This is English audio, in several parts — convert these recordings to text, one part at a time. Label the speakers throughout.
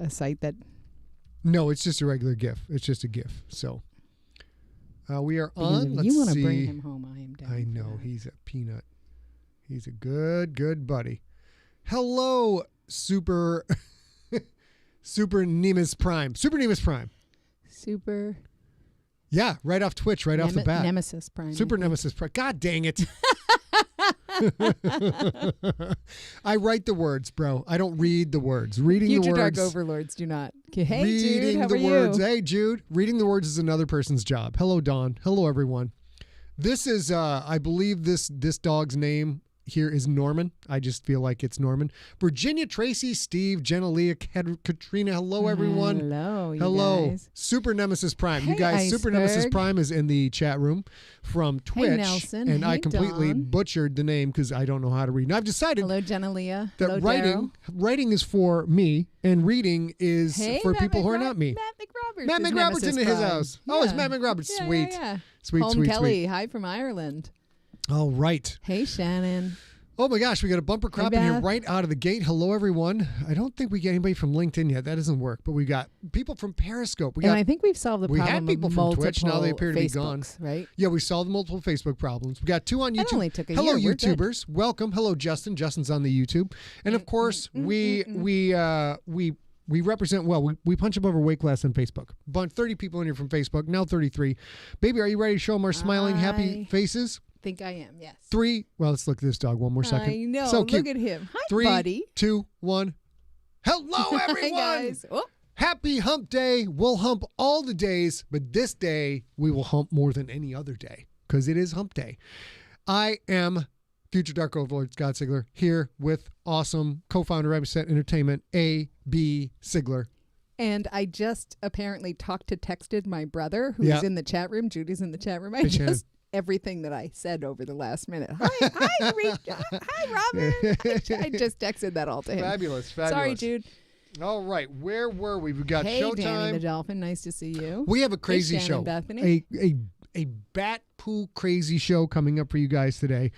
Speaker 1: a site that?
Speaker 2: No, it's just a regular GIF. It's just a GIF. So we are on.
Speaker 1: If you want to bring him home, I am down.
Speaker 2: I know. He's a peanut. He's a good buddy. Hello, Super Nemus Prime. Super Nemus Prime.
Speaker 1: Super.
Speaker 2: Yeah, right off Twitch, right off the bat.
Speaker 1: Nemesis Prime.
Speaker 2: Super Nemesis Prime. God dang it. I write the words, bro. I don't read the words. Reading
Speaker 1: Future
Speaker 2: the words.
Speaker 1: Dark Overlords do not. Hey,
Speaker 2: reading
Speaker 1: Jude, how
Speaker 2: the
Speaker 1: are
Speaker 2: words.
Speaker 1: you?
Speaker 2: Hey, Jude. Reading the words is another person's job. Hello, Dawn. Hello, everyone. This is, I believe this dog's name here is Norman. I just feel like it's Norman. Virginia, Tracy, Steve, Jenna, Leah, Katrina. Hello, everyone.
Speaker 1: Hello,
Speaker 2: guys. Super Nemesis Prime.
Speaker 1: Hey,
Speaker 2: you guys,
Speaker 1: Iceberg.
Speaker 2: Super Nemesis Prime is in the chat room from Twitch.
Speaker 1: Hey, Nelson.
Speaker 2: And I
Speaker 1: Hey,
Speaker 2: completely
Speaker 1: Dawn.
Speaker 2: butchered the name because I don't know how to read. And I've decided
Speaker 1: Hello, Jenna Leah.
Speaker 2: that
Speaker 1: Hello,
Speaker 2: writing is for me and reading is for
Speaker 1: Matt
Speaker 2: people who are not me.
Speaker 1: Matt McRoberts.
Speaker 2: Matt
Speaker 1: is
Speaker 2: McRoberts
Speaker 1: Nemesis
Speaker 2: in his
Speaker 1: Prime.
Speaker 2: house. Oh, it's Matt McRoberts.
Speaker 1: Yeah,
Speaker 2: Sweet.
Speaker 1: Yeah.
Speaker 2: Sweet,
Speaker 1: Home
Speaker 2: sweet,
Speaker 1: Kelly.
Speaker 2: sweet.
Speaker 1: Hi from Ireland.
Speaker 2: All right.
Speaker 1: Hey, Shannon.
Speaker 2: Oh my gosh, we got a bumper crop in here
Speaker 1: Beth.
Speaker 2: right out of the gate. Hello, everyone. I don't think we get anybody from LinkedIn yet. That doesn't work. But we got people from Periscope.
Speaker 1: And I think we've solved the
Speaker 2: we
Speaker 1: problem
Speaker 2: had people
Speaker 1: of
Speaker 2: from
Speaker 1: multiple
Speaker 2: Twitch. Now they appear to be gone.
Speaker 1: Facebooks, right?
Speaker 2: Yeah, we solved multiple Facebook problems. We got 2 on YouTube.
Speaker 1: That only took a
Speaker 2: Hello,
Speaker 1: year. We're good.
Speaker 2: YouTubers. Welcome. Hello, Justin. Justin's on the YouTube. And of course, we represent, we punch above our weight class on Facebook. 30 people in here from Facebook, now 33. Baby, are you ready to show them our smiling, happy faces?
Speaker 1: Think I am, yes.
Speaker 2: 3. Well, let's look at this dog one more second.
Speaker 1: I know.
Speaker 2: So cute.
Speaker 1: Look at him. Hi,
Speaker 2: 3,
Speaker 1: buddy.
Speaker 2: 2, 1. Hello, everyone.
Speaker 1: Hi, guys. Oh.
Speaker 2: Happy hump day. We'll hump all the days, but this day we will hump more than any other day because it is hump day. I am Future Dark Overlord Scott Sigler here with awesome co-founder of Set Entertainment, A.B. Sigler.
Speaker 1: And I just apparently texted my brother who's in the chat room. Judy's in the chat room. Everything that I said over the last minute. Hi, Robin. I just texted that all to him.
Speaker 2: Fabulous.
Speaker 1: Sorry, Jude.
Speaker 2: All right, where were we? We've got
Speaker 1: hey,
Speaker 2: Showtime.
Speaker 1: Danny the Dolphin, nice to see you.
Speaker 2: We have a crazy
Speaker 1: hey,
Speaker 2: show.
Speaker 1: Bethany.
Speaker 2: A bat poo crazy show coming up for you guys today.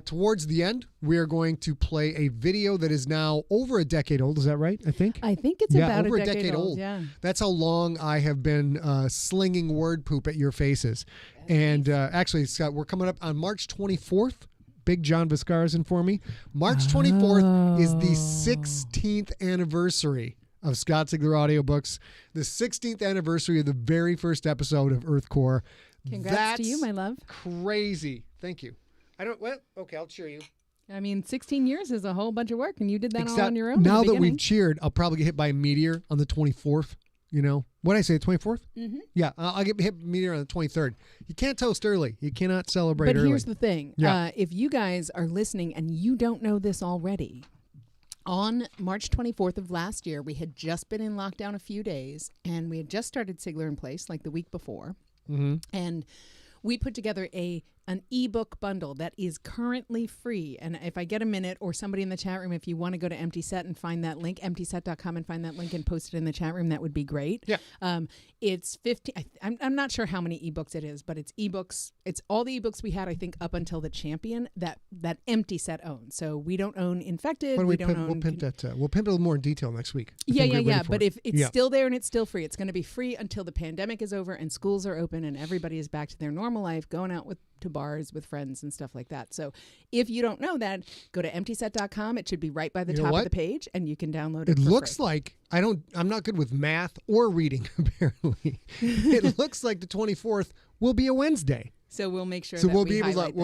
Speaker 2: Towards the end, we are going to play a video that is now over a decade old. Is that right? I think
Speaker 1: it's about
Speaker 2: over
Speaker 1: a decade old. Yeah.
Speaker 2: That's how long I have been slinging word poop at your faces. And actually, Scott, we're coming up on March 24th. Big John Viscaris for me. March 24th is the 16th anniversary of Scott Sigler audiobooks. The 16th anniversary of the very first episode of Earth Core.
Speaker 1: Congrats to you, my love.
Speaker 2: Crazy. Thank you. Okay, I'll cheer you.
Speaker 1: I mean, 16 years is a whole bunch of work, and you did that all on your own.
Speaker 2: Now that we've cheered, I'll probably get hit by a meteor on the 24th. You know, what did I say, the 24th? Mm-hmm. Yeah, I'll get hit by a meteor on the 23rd. You can't toast early. You cannot celebrate early.
Speaker 1: But here's the thing.
Speaker 2: Yeah.
Speaker 1: If you guys are listening and you don't know this already, on March 24th of last year, we had just been in lockdown a few days, and we had just started SIGLERinPLACE like the week before.
Speaker 2: Mm-hmm.
Speaker 1: And we put together an ebook bundle that is currently free. And if I get a minute, or somebody in the chat room, if you want to go to Empty Set and find that link, emptyset.com, and find that link and post it in the chat room, that would be great.
Speaker 2: Yeah.
Speaker 1: It's 50. I'm not sure how many ebooks it is, but it's ebooks. It's all the ebooks we had, I think, up until the Champion that Empty Set owns. So we don't own Infected.
Speaker 2: We'll pimp that. We'll pimp it a little more in detail next week.
Speaker 1: Yeah. But if it's still there and it's still free, it's going to be free until the pandemic is over and schools are open and everybody is back to their normal life, going out to bars with friends and stuff like that. So if you don't know that, go to emptyset.com. It should be right by the top of the page, and you can download it.
Speaker 2: It looks like I'm not good with math or reading, apparently. It looks like the 24th will be a Wednesday.
Speaker 1: So we'll make sure.
Speaker 2: So
Speaker 1: that
Speaker 2: we'll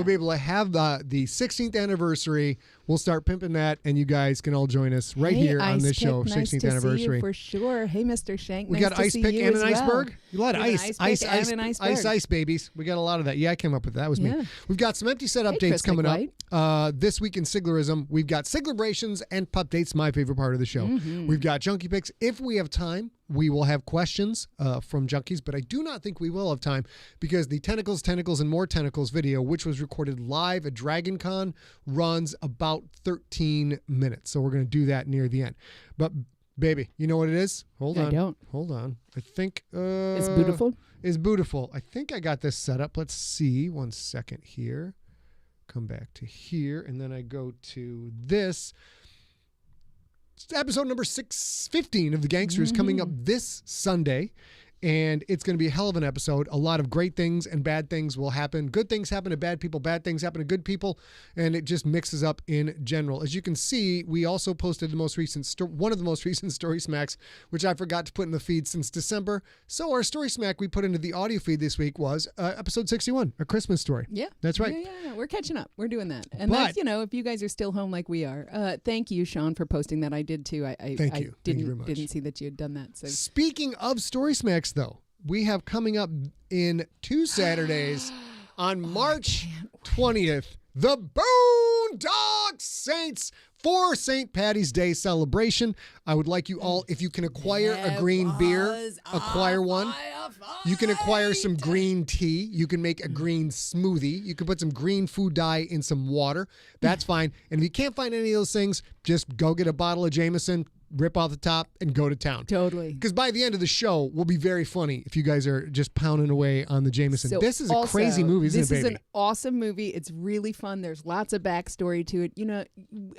Speaker 2: be able to have the 16th anniversary. We'll start pimping that, and you guys can all join us right here on this show, 16th anniversary.
Speaker 1: See you for sure. Hey, Mr. Shank.
Speaker 2: We got Ice Pick and an Iceberg. A lot of ice babies. We got a lot of that. Yeah, I came up with that. That was me. We've got some Empty Set updates coming up. This week in Siglerism, we've got Siglerbrations and Pup Dates, my favorite part of the show. Mm-hmm. We've got Junkie Picks. If we have time, we will have questions from junkies, but I do not think we will have time because the Tentacles, and More Tentacles video, which was recorded live at Dragon Con, runs about 13 minutes. So we're going to do that near the end. But, baby, you know what it is? Hold on.
Speaker 1: I don't.
Speaker 2: Hold on. I think...
Speaker 1: It's beautiful?
Speaker 2: It's beautiful. I think I got this set up. Let's see. 1 second here. Come back to here, and then I go to this. Episode number 615 of The Gangster is coming up this Sunday. And it's going to be a hell of an episode. A lot of great things and bad things will happen. Good things happen to bad people. Bad things happen to good people. And it just mixes up in general. As you can see, we also posted one of the most recent Story Smacks, which I forgot to put in the feed since December. So our Story Smack we put into the audio feed this week was episode 61, A Christmas Story.
Speaker 1: Yeah.
Speaker 2: That's right.
Speaker 1: Yeah. We're catching up. We're doing that. And that's, if you guys are still home like we are, thank you, Sean, for posting that. I did too.
Speaker 2: Thank you. Thank you very much.
Speaker 1: Didn't see that you had done that. So
Speaker 2: speaking of Story Smacks, though, we have coming up in 2 Saturdays on March 20th, the Boondock Saints for St. Patty's Day celebration. I would like you all, if you can acquire a green beer, acquire one. You can acquire some green tea. You can make a green smoothie. You can put some green food dye in some water. That's fine. And if you can't find any of those things, just go get a bottle of Jameson, rip off the top, and go to town.
Speaker 1: Totally.
Speaker 2: Because by the end of the show, we'll be very funny if you guys are just pounding away on the Jameson.
Speaker 1: So
Speaker 2: this is a crazy movie, isn't it, baby?
Speaker 1: This is an awesome movie. It's really fun. There's lots of backstory to it.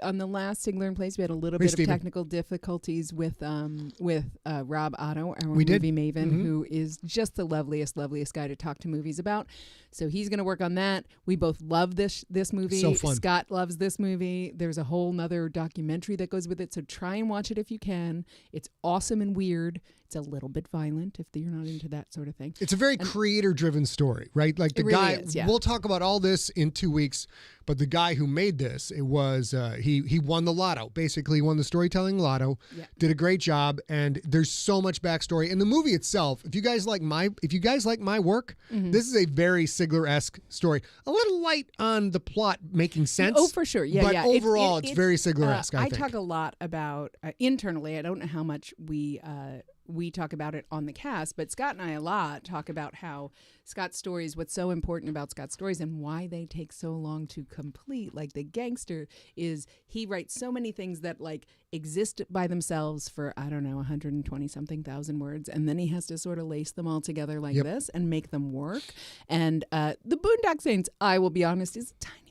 Speaker 1: On the last SIGLERinPLACE, we had a little bit of technical difficulties with Rob Otto, our movie maven, who is just the loveliest guy to talk to movies about. So he's going to work on that. We both love this movie.
Speaker 2: So fun.
Speaker 1: Scott loves this movie. There's a whole nother documentary that goes with it. So try and watch it if you can. It's awesome and weird. It's a little bit violent if you're not into that sort of thing.
Speaker 2: It's a very creator-driven story, right? Like the guy,
Speaker 1: really is, yeah.
Speaker 2: We'll talk about all this in 2 weeks, but the guy who made this, it was, he won the lotto. Basically, he won the storytelling lotto, did a great job, and there's so much backstory. And the movie itself, if you guys like my work, this is a very Sigler-esque story. A little light on the plot making sense.
Speaker 1: Oh, for sure. Yeah,
Speaker 2: but overall, it's very Sigler-esque, I think.
Speaker 1: I talk a lot about, internally, I don't know how much we talk about it on the cast, but Scott and I a lot talk about how Scott's stories, what's so important about Scott's stories and why they take so long to complete. Like The Gangster is, he writes so many things that like exist by themselves for, 120 something thousand words. And then he has to sort of lace them all together like this and make them work. And The Boondock Saints, I will be honest, is a tiny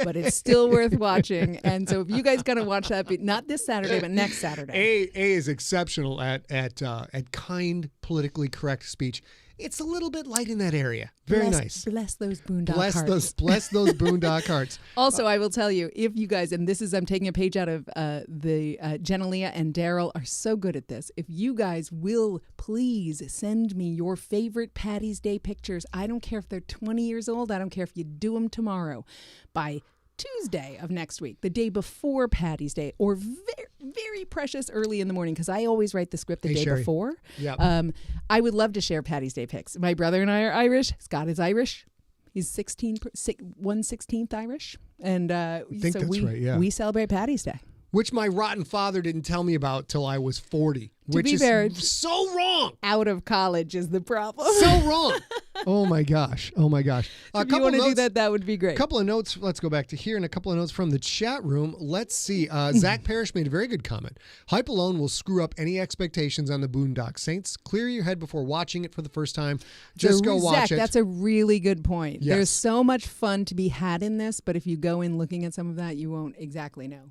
Speaker 1: but it's still worth watching. And so if you guys gotta watch that, not this Saturday, but next Saturday.
Speaker 2: A is exceptional at kind, politically correct speech. It's a little bit light in that area. Very nice.
Speaker 1: Bless those boondock hearts.
Speaker 2: Bless those boondock hearts.
Speaker 1: Also, I will tell you, if you guys, and this is, I'm taking a page out of Jenalia and Daryl are so good at this. If you guys will please send me your favorite Patty's Day pictures. I don't care if they're 20 years old. I don't care if you do them tomorrow. By Tuesday of next week, the day before Patty's Day, or very, very precious early in the morning, because I always write the script the day before.
Speaker 2: Yep.
Speaker 1: I would love to share Patty's Day pics. My brother and I are Irish. Scott is Irish. He's 1/16 Irish. And we celebrate Patty's Day.
Speaker 2: Which my rotten father didn't tell me about till I was 40. Which is so wrong.
Speaker 1: Out of college is the problem.
Speaker 2: So wrong. Oh my gosh. If
Speaker 1: you want to do that, that would be great.
Speaker 2: A couple of notes. Let's go back to here and a couple of notes from the chat room. Let's see. Zach Parrish made a very good comment. Hype alone will screw up any expectations on the Boondock Saints. Clear your head before watching it for the first time. Just go watch it.
Speaker 1: That's a really good point.
Speaker 2: Yes.
Speaker 1: There's so much fun to be had in this, but if you go in looking at some of that, you won't exactly know.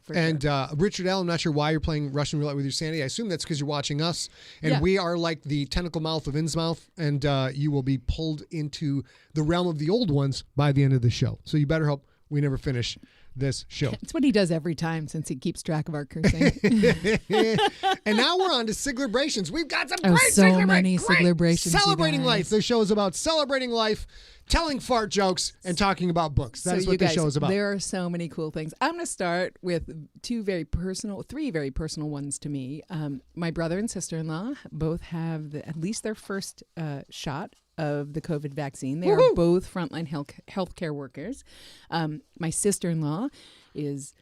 Speaker 2: Richard L., I'm not sure why you're playing Russian roulette with your sanity. I assume that's because you're watching us, and we are like the tentacle mouth of Innsmouth, and you will be pulled into the realm of the old ones by the end of the show. So you better hope we never finish this show.
Speaker 1: It's what he does every time since he keeps track of our cursing.
Speaker 2: And now we're on to Siglerbrations. We've got some
Speaker 1: many Siglerbrations.
Speaker 2: Celebrating life. The show is about celebrating life, telling fart jokes, and talking about books. That's what the show is about.
Speaker 1: There are so many cool things. I'm going to start with three very personal ones to me. My brother and sister-in-law both have at least their first shot of the COVID vaccine. They are both frontline healthcare workers. My sister-in-law is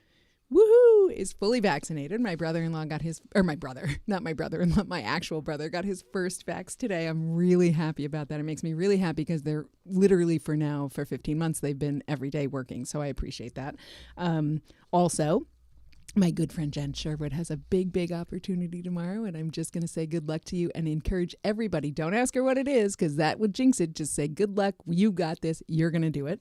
Speaker 1: fully vaccinated. My brother-in-law got my actual brother got his first vax today. I'm really happy about that. It makes me really happy because they're literally for 15 months, they've been every day working. So I appreciate that. Also, my good friend Jen Sherwood has a big opportunity tomorrow, and I'm just going to say good luck to you and encourage everybody. Don't ask her what it is because that would jinx it. Just say good luck. You got this. You're going to do it.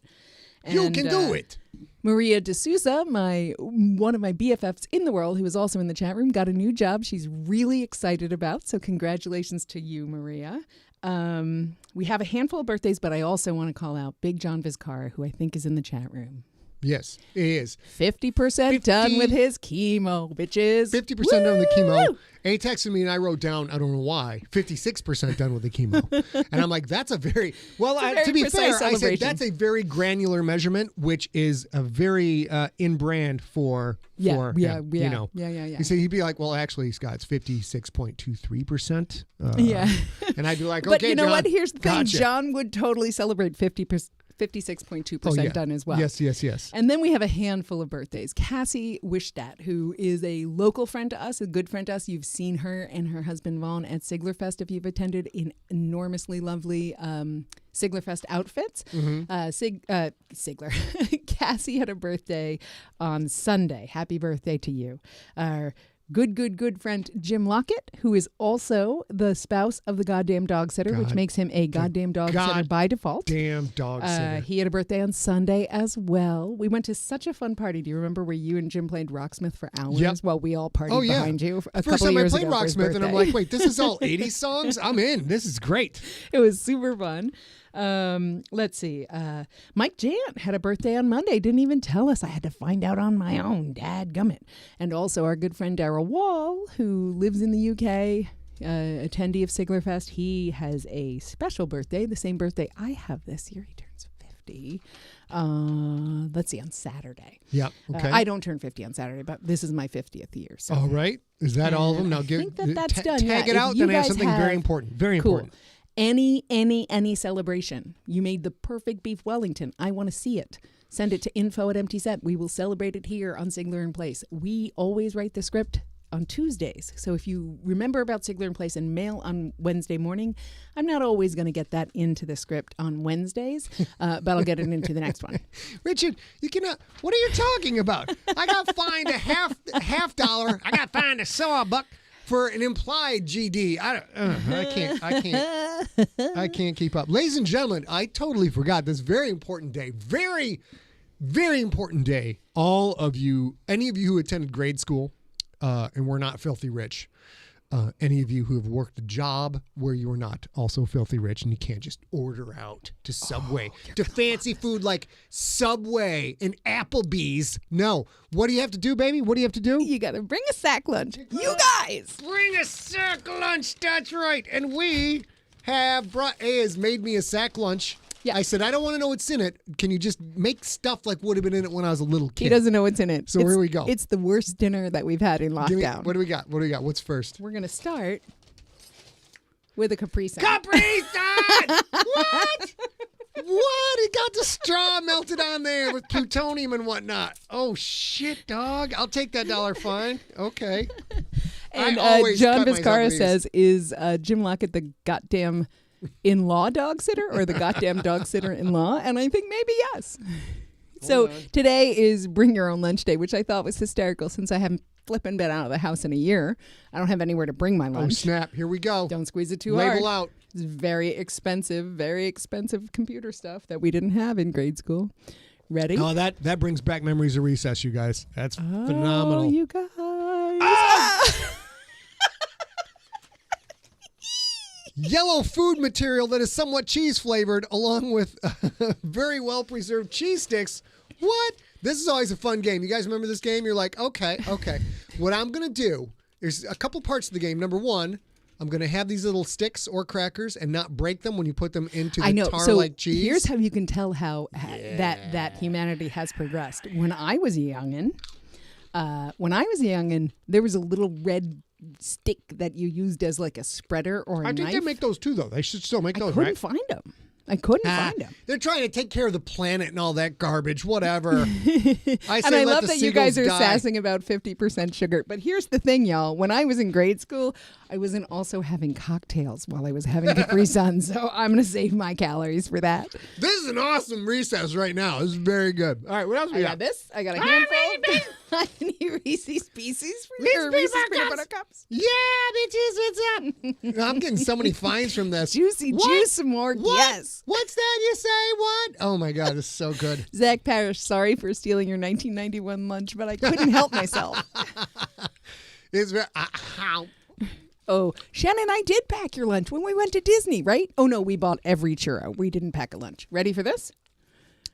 Speaker 1: And,
Speaker 2: you can do it.
Speaker 1: Maria D'Souza, one of my BFFs in the world, who is also in the chat room, got a new job she's really excited about. So congratulations to you, Maria. We have a handful of birthdays, but I also want to call out Big John Vizcara, who I think is in the chat room.
Speaker 2: Yes, he is.
Speaker 1: 50% done with his chemo, bitches.
Speaker 2: 50% done with the chemo. And he texted me and I wrote down, I don't know why, 56% done with the chemo. And I'm like, that's a very, well, to be fair, I said that's a very granular measurement, which is a very in brand for him. You know.
Speaker 1: Yeah.
Speaker 2: You see, he'd be like, well, actually, Scott, it's 56.23%.
Speaker 1: Yeah.
Speaker 2: And I'd be like, okay,
Speaker 1: but you know
Speaker 2: John,
Speaker 1: what? Here's the thing.
Speaker 2: gotcha.
Speaker 1: John would totally celebrate 56.2% done as well.
Speaker 2: Yes.
Speaker 1: And then we have a handful of birthdays. Cassie Wishdat, who is a local friend to us, a good friend to us. You've seen her and her husband Vaughn at Siglerfest if you've attended, in enormously lovely Siglerfest outfits. Sigler. Cassie had a birthday on Sunday. Happy birthday to you. Good friend Jim Lockett, who is also the spouse of the goddamn dog sitter, which makes him a goddamn dog sitter by default.
Speaker 2: Damn dog sitter.
Speaker 1: He had a birthday on Sunday as well. We went to such a fun party. Do you remember where you and Jim played Rocksmith for hours while we all partied behind you a couple of years ago?
Speaker 2: First time I played Rocksmith, and I'm like, wait, this is all 80s songs? I'm in. This is great.
Speaker 1: It was super fun. Let's see. Mike Jant had a birthday on Monday. Didn't even tell us. I had to find out on my own. Dadgummit. And also our good friend Darryl Wall, who lives in the UK, attendee of Siglerfest. He has a special birthday, the same birthday I have this year. He turns 50. Let's see, on Saturday.
Speaker 2: Yeah. Okay.
Speaker 1: I don't turn 50 on Saturday, but this is my 50th year. So.
Speaker 2: All right. Is that all of them? Now
Speaker 1: I think that's done.
Speaker 2: Tag it out, then I have something very important. Very important.
Speaker 1: Any celebration. You made the perfect beef Wellington. I want to see it. Send it to info@emptyset. We will celebrate it here on SIGLERinPLACE. We always write the script on Tuesdays. So if you remember about SIGLERinPLACE and mail on Wednesday morning, I'm not always going to get that into the script on Wednesdays, but I'll get it into the next one.
Speaker 2: Richard, you cannot. What are you talking about? I got fined a half dollar. I got fined a $1 for an implied GD. I can't keep up. Ladies and gentlemen, I totally forgot this very important day. Very, very important day. All of you, any of you who attended grade school and were not filthy rich, any of you who have worked a job where you were not also filthy rich and you can't just order out to Subway, to fancy food like Subway and Applebee's. No. What do you have to do, baby? What do you have to do?
Speaker 1: You got to bring a sack lunch. You guys!
Speaker 2: Bring a sack lunch. That's right. And we have brought, has made me a sack lunch. Yeah. I said, I don't want to know what's in it. Can you just make stuff like would have been in it when I was a little kid?
Speaker 1: He doesn't know what's in it.
Speaker 2: So here we go.
Speaker 1: It's the worst dinner that we've had in lockdown.
Speaker 2: What do we got? What's first?
Speaker 1: We're going to start with a Capri Sun.
Speaker 2: Capri Sun! What? What? It got the straw melted on there with plutonium and whatnot. Oh, shit, dog. I'll take that $1 fine. Okay.
Speaker 1: And John Vizcara says, is Jim Lockett the goddamn in-law dog sitter or the goddamn dog sitter in-law? And I think maybe yes. So today is Bring Your Own Lunch Day, which I thought was hysterical since I haven't flipping been out of the house in a year. I don't have anywhere to bring my lunch.
Speaker 2: Oh, snap. Here we go.
Speaker 1: Don't squeeze it too hard.
Speaker 2: Label out.
Speaker 1: It's very expensive computer stuff that we didn't have in grade school. Ready?
Speaker 2: Oh, that brings back memories of recess, you guys. That's phenomenal.
Speaker 1: You guys.
Speaker 2: Yellow food material that is somewhat cheese flavored, along with very well preserved cheese sticks. What? This is always a fun game. You guys remember this game? You're like, okay. What I'm going to do, there's a couple parts of the game. Number one, I'm going to have these little sticks or crackers and not break them when you put them into the tar-like cheese.
Speaker 1: Here's how you can tell how that humanity has progressed. When I was a youngin', there was a little red stick that you used as like a spreader or a knife.
Speaker 2: I think they make those too, though. They should still make those, right?
Speaker 1: I couldn't find them.
Speaker 2: They're trying to take care of the planet and all that garbage, whatever.
Speaker 1: I love that you guys are sassing about 50% sugar. But here's the thing, y'all. When I was in grade school, I wasn't also having cocktails while I was having Capri Sun, so I'm going to save my calories for that.
Speaker 2: This is an awesome recess right now. This is very good. All right, what else we got?
Speaker 1: I got this. I got a handful. got any Reese's Pieces for your Reese's Peanut Butter Cups?
Speaker 2: Yeah, bitches, what's up? I'm getting so many fines from this.
Speaker 1: Juicy juice more, yes.
Speaker 2: What's that you say? What? Oh, my God, this is so good.
Speaker 1: Zach Parrish, sorry for stealing your 1991 lunch, but I couldn't help myself. Oh, Shannon, I did pack your lunch when we went to Disney, right? Oh, no, we bought every churro. We didn't pack a lunch. Ready for this?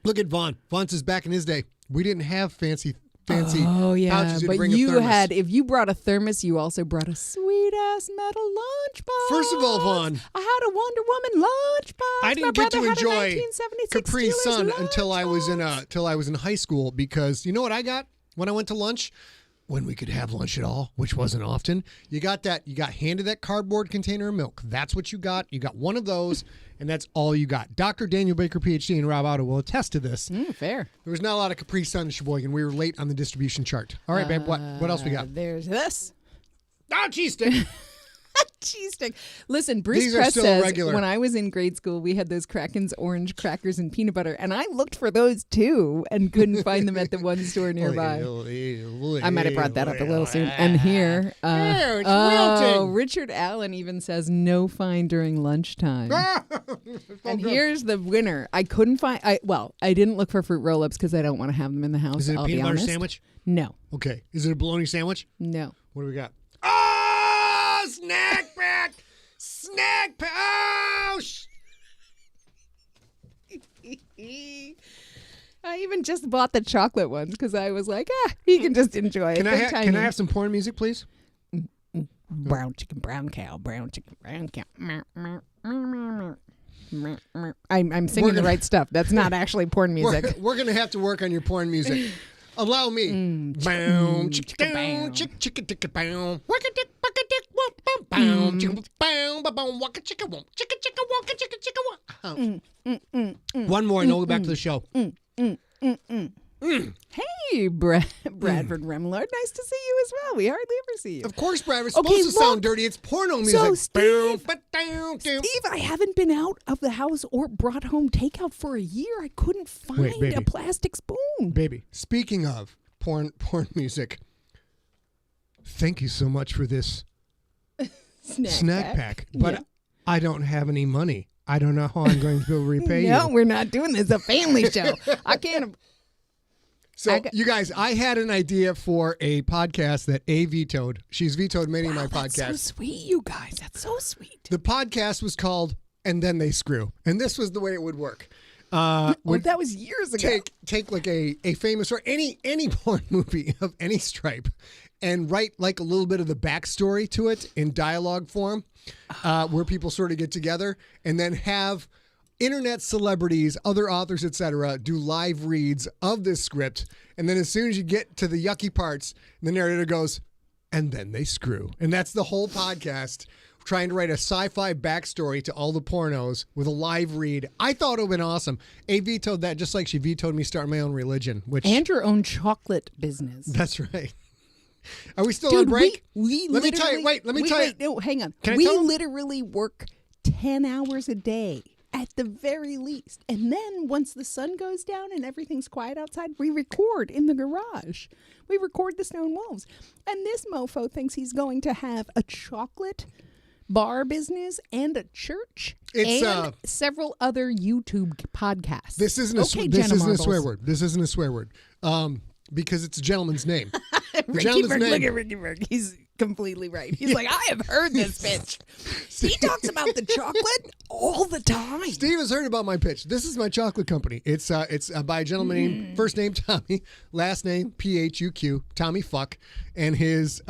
Speaker 2: Look at Vaughn. Vaughn says back in his day, we didn't have fancy
Speaker 1: oh, yeah.
Speaker 2: pouches.
Speaker 1: But you had, if you brought a thermos, you also brought a sweet-ass metal lunchbox.
Speaker 2: First of all, Vaughn,
Speaker 1: I had a Wonder Woman lunchbox.
Speaker 2: I didn't get to enjoy Capri Sun until I was in high school, because you know what I got when I went to lunch? When we could have lunch at all, which wasn't often. You got handed that cardboard container of milk. That's what you got. You got one of those, and that's all you got. Dr. Daniel Baker, PhD, and Rob Otto will attest to this.
Speaker 1: Fair.
Speaker 2: There was not a lot of Capri Sun in Sheboygan. We were late on the distribution chart. All right, babe, what else we got?
Speaker 1: There's this.
Speaker 2: Cheese stick.
Speaker 1: Cheese stick. Listen, Bruce Press says, when I was in grade school, we had those Kraken's orange crackers and peanut butter, and I looked for those too and couldn't find them at the one store nearby. I might have brought that up a little soon. And here, Richard Allen even says no fine during lunchtime. And here's the winner. I couldn't find, I didn't look for fruit roll-ups because I don't want to have them in the house.
Speaker 2: Is it a peanut butter sandwich?
Speaker 1: No.
Speaker 2: Okay. Is it a bologna sandwich?
Speaker 1: No.
Speaker 2: What do we got? Snack pack! Snack pack! Oh,
Speaker 1: I even just bought the chocolate ones because I was like, you can just enjoy it.
Speaker 2: Can I have some porn music, please?
Speaker 1: Brown chicken, brown cow, brown chicken, brown cow. I'm singing the right stuff. That's not actually porn music.
Speaker 2: We're going to have to work on your porn music. Allow me. Boom, chicka boom, chicka chicka boom, wicka dick, bucka dick, boom, boom, chicka boom, boom, waka chicka boom, chicka chicka waka chicka chicka waka. One more, and then we'll go back to the show.
Speaker 1: Hey, Bradford Remillard. Nice to see you as well. We hardly ever see you.
Speaker 2: Of course, Brad. It's supposed to sound dirty. It's porno music.
Speaker 1: So, Steve, I haven't been out of the house or brought home takeout for a year. I couldn't find a plastic spoon.
Speaker 2: Baby, speaking of porn music, thank you so much for this snack pack. But I don't have any money. I don't know how I'm going to be able to repay you.
Speaker 1: No, we're not doing this. It's a family show. I can't...
Speaker 2: So, you guys, I had an idea for a podcast that A vetoed. She's vetoed many of my podcasts.
Speaker 1: That's so sweet, you guys. That's so sweet.
Speaker 2: The podcast was called And Then They Screw. And this was the way it would work.
Speaker 1: That was years ago.
Speaker 2: Take like a famous or any porn movie of any stripe and write like a little bit of the backstory to it in dialogue form, where people sort of get together, and then have internet celebrities, other authors, etc., do live reads of this script. And then as soon as you get to the yucky parts, the narrator goes, and then they screw. And that's the whole podcast, trying to write a sci-fi backstory to all the pornos with a live read. I thought it would have been awesome. A vetoed that just like she vetoed me starting my own religion.
Speaker 1: And your own chocolate business.
Speaker 2: That's right. Are we still on break?
Speaker 1: Let me tell you. No, hang on. We literally work 10 hours a day. At the very least. And then once the sun goes down and everything's quiet outside, we record in the garage. We record the Stone Wolves. And this mofo thinks he's going to have a chocolate bar business and a church and several other YouTube podcasts.
Speaker 2: This isn't a swear word. This isn't a swear word. Because it's a gentleman's name.
Speaker 1: Look at Ricky Berg. He's completely right. He's like, I have heard this pitch. He talks about the chocolate all the time.
Speaker 2: Steve has heard about my pitch. This is my chocolate company. It's by a gentleman named, first name Tommy, last name Phuq, Tommy Fuck, and his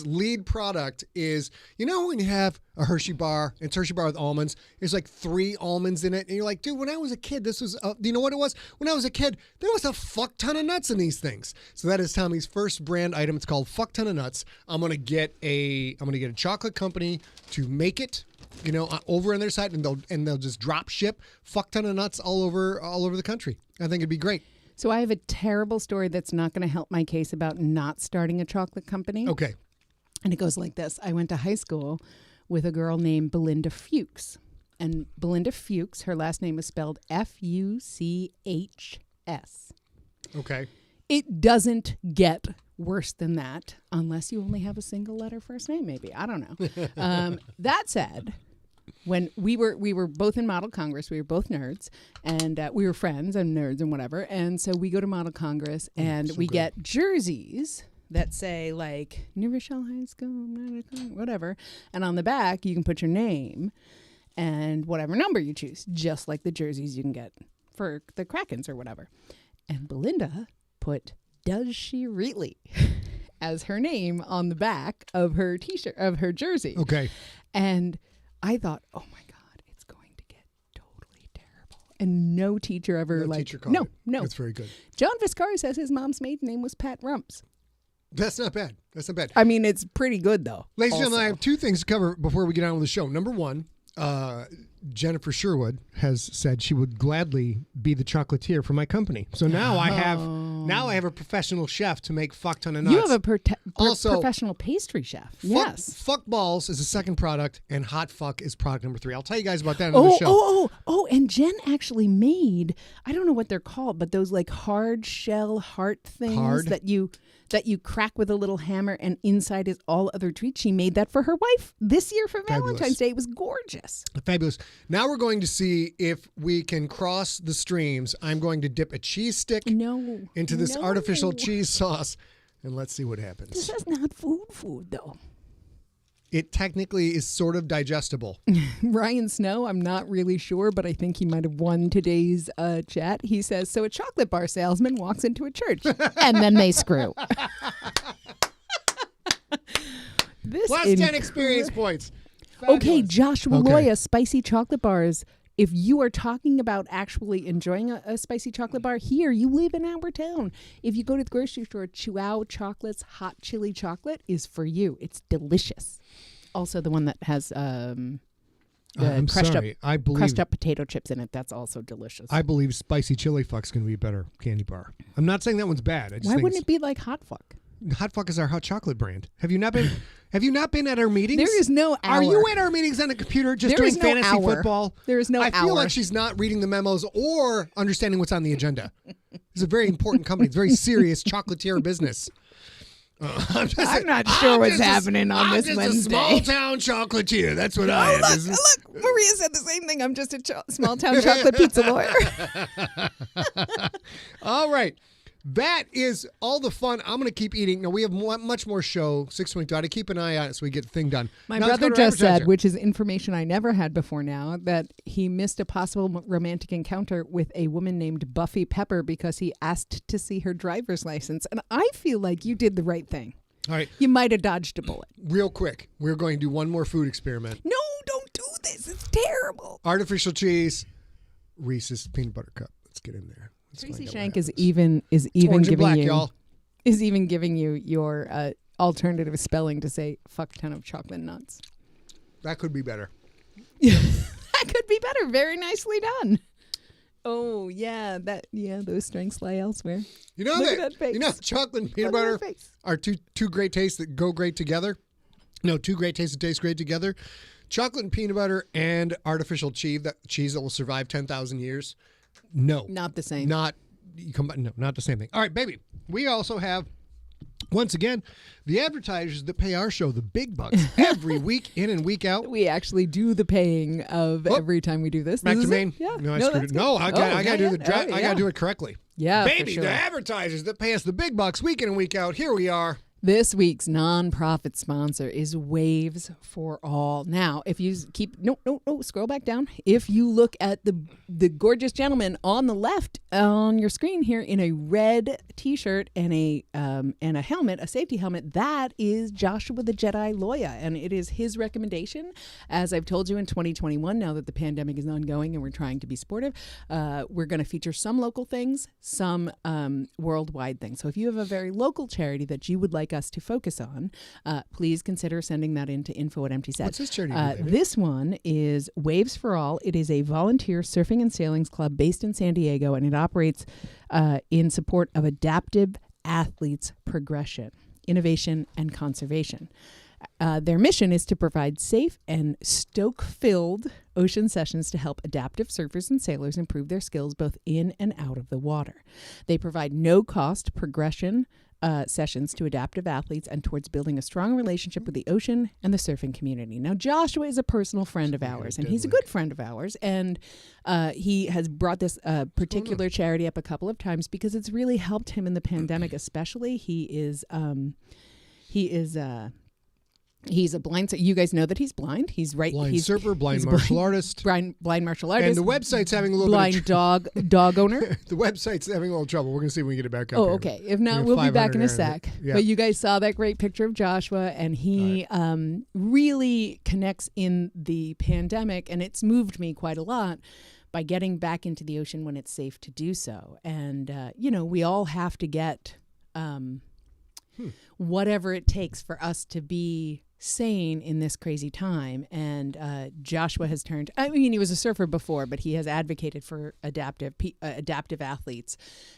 Speaker 2: lead product is, you know, when you have a Hershey bar, it's Hershey bar with almonds, there's like 3 almonds in it, and you're like, dude, when I was a kid, this was, you know what it was? When I was a kid, there was a fuck ton of nuts in these things. So that is Tommy's first brand item. It's called Fuck Ton of Nuts. I'm gonna get a chocolate company to make it, you know, over on their side, and they'll just drop ship fuck ton of nuts all over the country. I think it'd be great.
Speaker 1: So I have a terrible story that's not going to help my case about not starting a chocolate company.
Speaker 2: Okay.
Speaker 1: And it goes like this. I went to high school with a girl named Belinda Fuchs. And Belinda Fuchs, her last name is spelled Fuchs.
Speaker 2: Okay.
Speaker 1: It doesn't get worse than that unless you only have a single letter first name, maybe. I don't know. That said, when we were both in Model Congress, we were both nerds, and we were friends and nerds and whatever. And so we go to Model Congress, and we get jerseys that say, like, New Rochelle High School, whatever. And on the back, you can put your name and whatever number you choose, just like the jerseys you can get for the Krakens or whatever. And Belinda put, "Does she really?" as her name on the back of her T-shirt, of her jersey.
Speaker 2: Okay.
Speaker 1: And I thought, oh my God, it's going to get totally terrible. And no teacher ever no.
Speaker 2: That's very good.
Speaker 1: John Viscari says his mom's maiden name was Pat Rumps.
Speaker 2: That's not bad.
Speaker 1: I mean, it's pretty good though.
Speaker 2: Ladies and gentlemen, I have 2 things to cover before we get on with the show. Number 1, Jennifer Sherwood has said she would gladly be the chocolatier for my company. So now I have a professional chef to make fuck ton of nuts.
Speaker 1: You have a professional pastry chef. Yes.
Speaker 2: Fuck Balls is the second product, and Hot Fuck is product number 3. I'll tell you guys about that in the show.
Speaker 1: And Jen actually made, I don't know what they're called, but those like hard shell heart things that you crack with a little hammer, and inside is all other treats. She made that for her wife this year for Valentine's Day. It was gorgeous.
Speaker 2: Fabulous. Now we're going to see if we can cross the streams. I'm going to dip a cheese stick into this artificial cheese sauce, and let's see what happens.
Speaker 1: This is not food though.
Speaker 2: It technically is sort of digestible.
Speaker 1: Ryan Snow, I'm not really sure, but I think he might have won today's chat. He says, so a chocolate bar salesman walks into a church and then they screw.
Speaker 2: Plus 10 experience points.
Speaker 1: Fabulous. Okay, Joshua Loya, spicy chocolate bars. If you are talking about actually enjoying a spicy chocolate bar, here, you live in our town. If you go to the grocery store, Chihuahua Chocolate's hot chili chocolate is for you. It's delicious. Also, the one that has crushed up potato chips in it. That's also delicious.
Speaker 2: I believe spicy chili fuck's going to be a better candy bar. I'm not saying that one's bad.
Speaker 1: Why wouldn't it be like Hot Fuck?
Speaker 2: Hot Fuck is our hot chocolate brand. Have you not been? Have you not been at our meetings?
Speaker 1: There is no hour.
Speaker 2: Are you at our meetings on the computer just doing fantasy football?
Speaker 1: There is no hour.
Speaker 2: I feel like she's not reading the memos or understanding what's on the agenda. It's a very important company. It's a very serious chocolatier business.
Speaker 1: I'm not sure what's happening on this Wednesday.
Speaker 2: I'm just a small-town chocolatier. That's what I am.
Speaker 1: Look, Maria said the same thing. I'm just a small-town chocolate pizza lawyer.
Speaker 2: All right. That is all the fun. I'm going to keep eating. No, we have much more show. 6:22. I keep an eye on it so we get the thing done.
Speaker 1: My brother just said, which is information I never had before now, that he missed a possible romantic encounter with a woman named Buffy Pepper because he asked to see her driver's license. And I feel like you did the right thing.
Speaker 2: All right.
Speaker 1: You might have dodged a bullet.
Speaker 2: Real quick, we're going to do one more food experiment.
Speaker 1: No, don't do this. It's terrible.
Speaker 2: Artificial cheese, Reese's peanut butter cup. Let's get in there.
Speaker 1: Tracy Shank is even giving you your alternative spelling to say fuck ton of chocolate nuts.
Speaker 2: That could be better.
Speaker 1: That could be better. Very nicely done. Oh yeah, those strengths lie elsewhere.
Speaker 2: You know that face. You know chocolate and peanut butter are two great tastes that go great together. No, two great tastes that taste great together. Chocolate and peanut butter and artificial cheese that will survive 10,000 years. No.
Speaker 1: Not the same.
Speaker 2: Not the same thing. All right, baby. We also have, once again, the advertisers that pay our show the big bucks every week in and week out.
Speaker 1: We actually do the paying of every time we do this.
Speaker 2: Mac Jermaine.
Speaker 1: Yeah.
Speaker 2: No, I screwed it. No, I got to do the I got to do it correctly.
Speaker 1: Yeah,
Speaker 2: baby,
Speaker 1: for sure.
Speaker 2: The advertisers that pay us the big bucks week in and week out. Here we are.
Speaker 1: This week's nonprofit sponsor is Waves for All. Now, if you scroll back down. If you look at the gorgeous gentleman on the left on your screen here in a red T-shirt and a helmet, a safety helmet, that is Joshua the Jedi Loya, and it is his recommendation. As I've told you in 2021, now that the pandemic is ongoing and we're trying to be sportive, we're going to feature some local things, some worldwide things. So if you have a very local charity that you would like us to focus on, please consider sending that into info@emptyset.
Speaker 2: What's this charity?
Speaker 1: This one is Waves for All. It is a volunteer surfing and sailing club based in San Diego, and it operates in support of adaptive athletes progression, innovation, and conservation. Their mission is to provide safe and stoke-filled ocean sessions to help adaptive surfers and sailors improve their skills both in and out of the water. They provide no-cost progression sessions to adaptive athletes and towards building a strong relationship with the ocean and the surfing community. Now, Joshua is a personal friend of ours, and he's a good friend of ours, and he has brought this particular charity up a couple of times because it's really helped him in the pandemic, especially. He's a blind. You guys know that he's blind. He's right.
Speaker 2: Blind surfer, blind martial artist.
Speaker 1: Blind martial artist.
Speaker 2: And the website's having a little
Speaker 1: blind
Speaker 2: bit
Speaker 1: of dog owner.
Speaker 2: The website's having a little trouble. We're going to see if we can get it back up.
Speaker 1: Oh, okay. If not, we'll be back in a sec.
Speaker 2: Yeah.
Speaker 1: But you guys saw that great picture of Joshua, and he really connects in the pandemic, and it's moved me quite a lot by getting back into the ocean when it's safe to do so. And, we all have to get whatever it takes for us to be sane in this crazy time. And Joshua has turned, he was a surfer before, but he has advocated for adaptive athletes.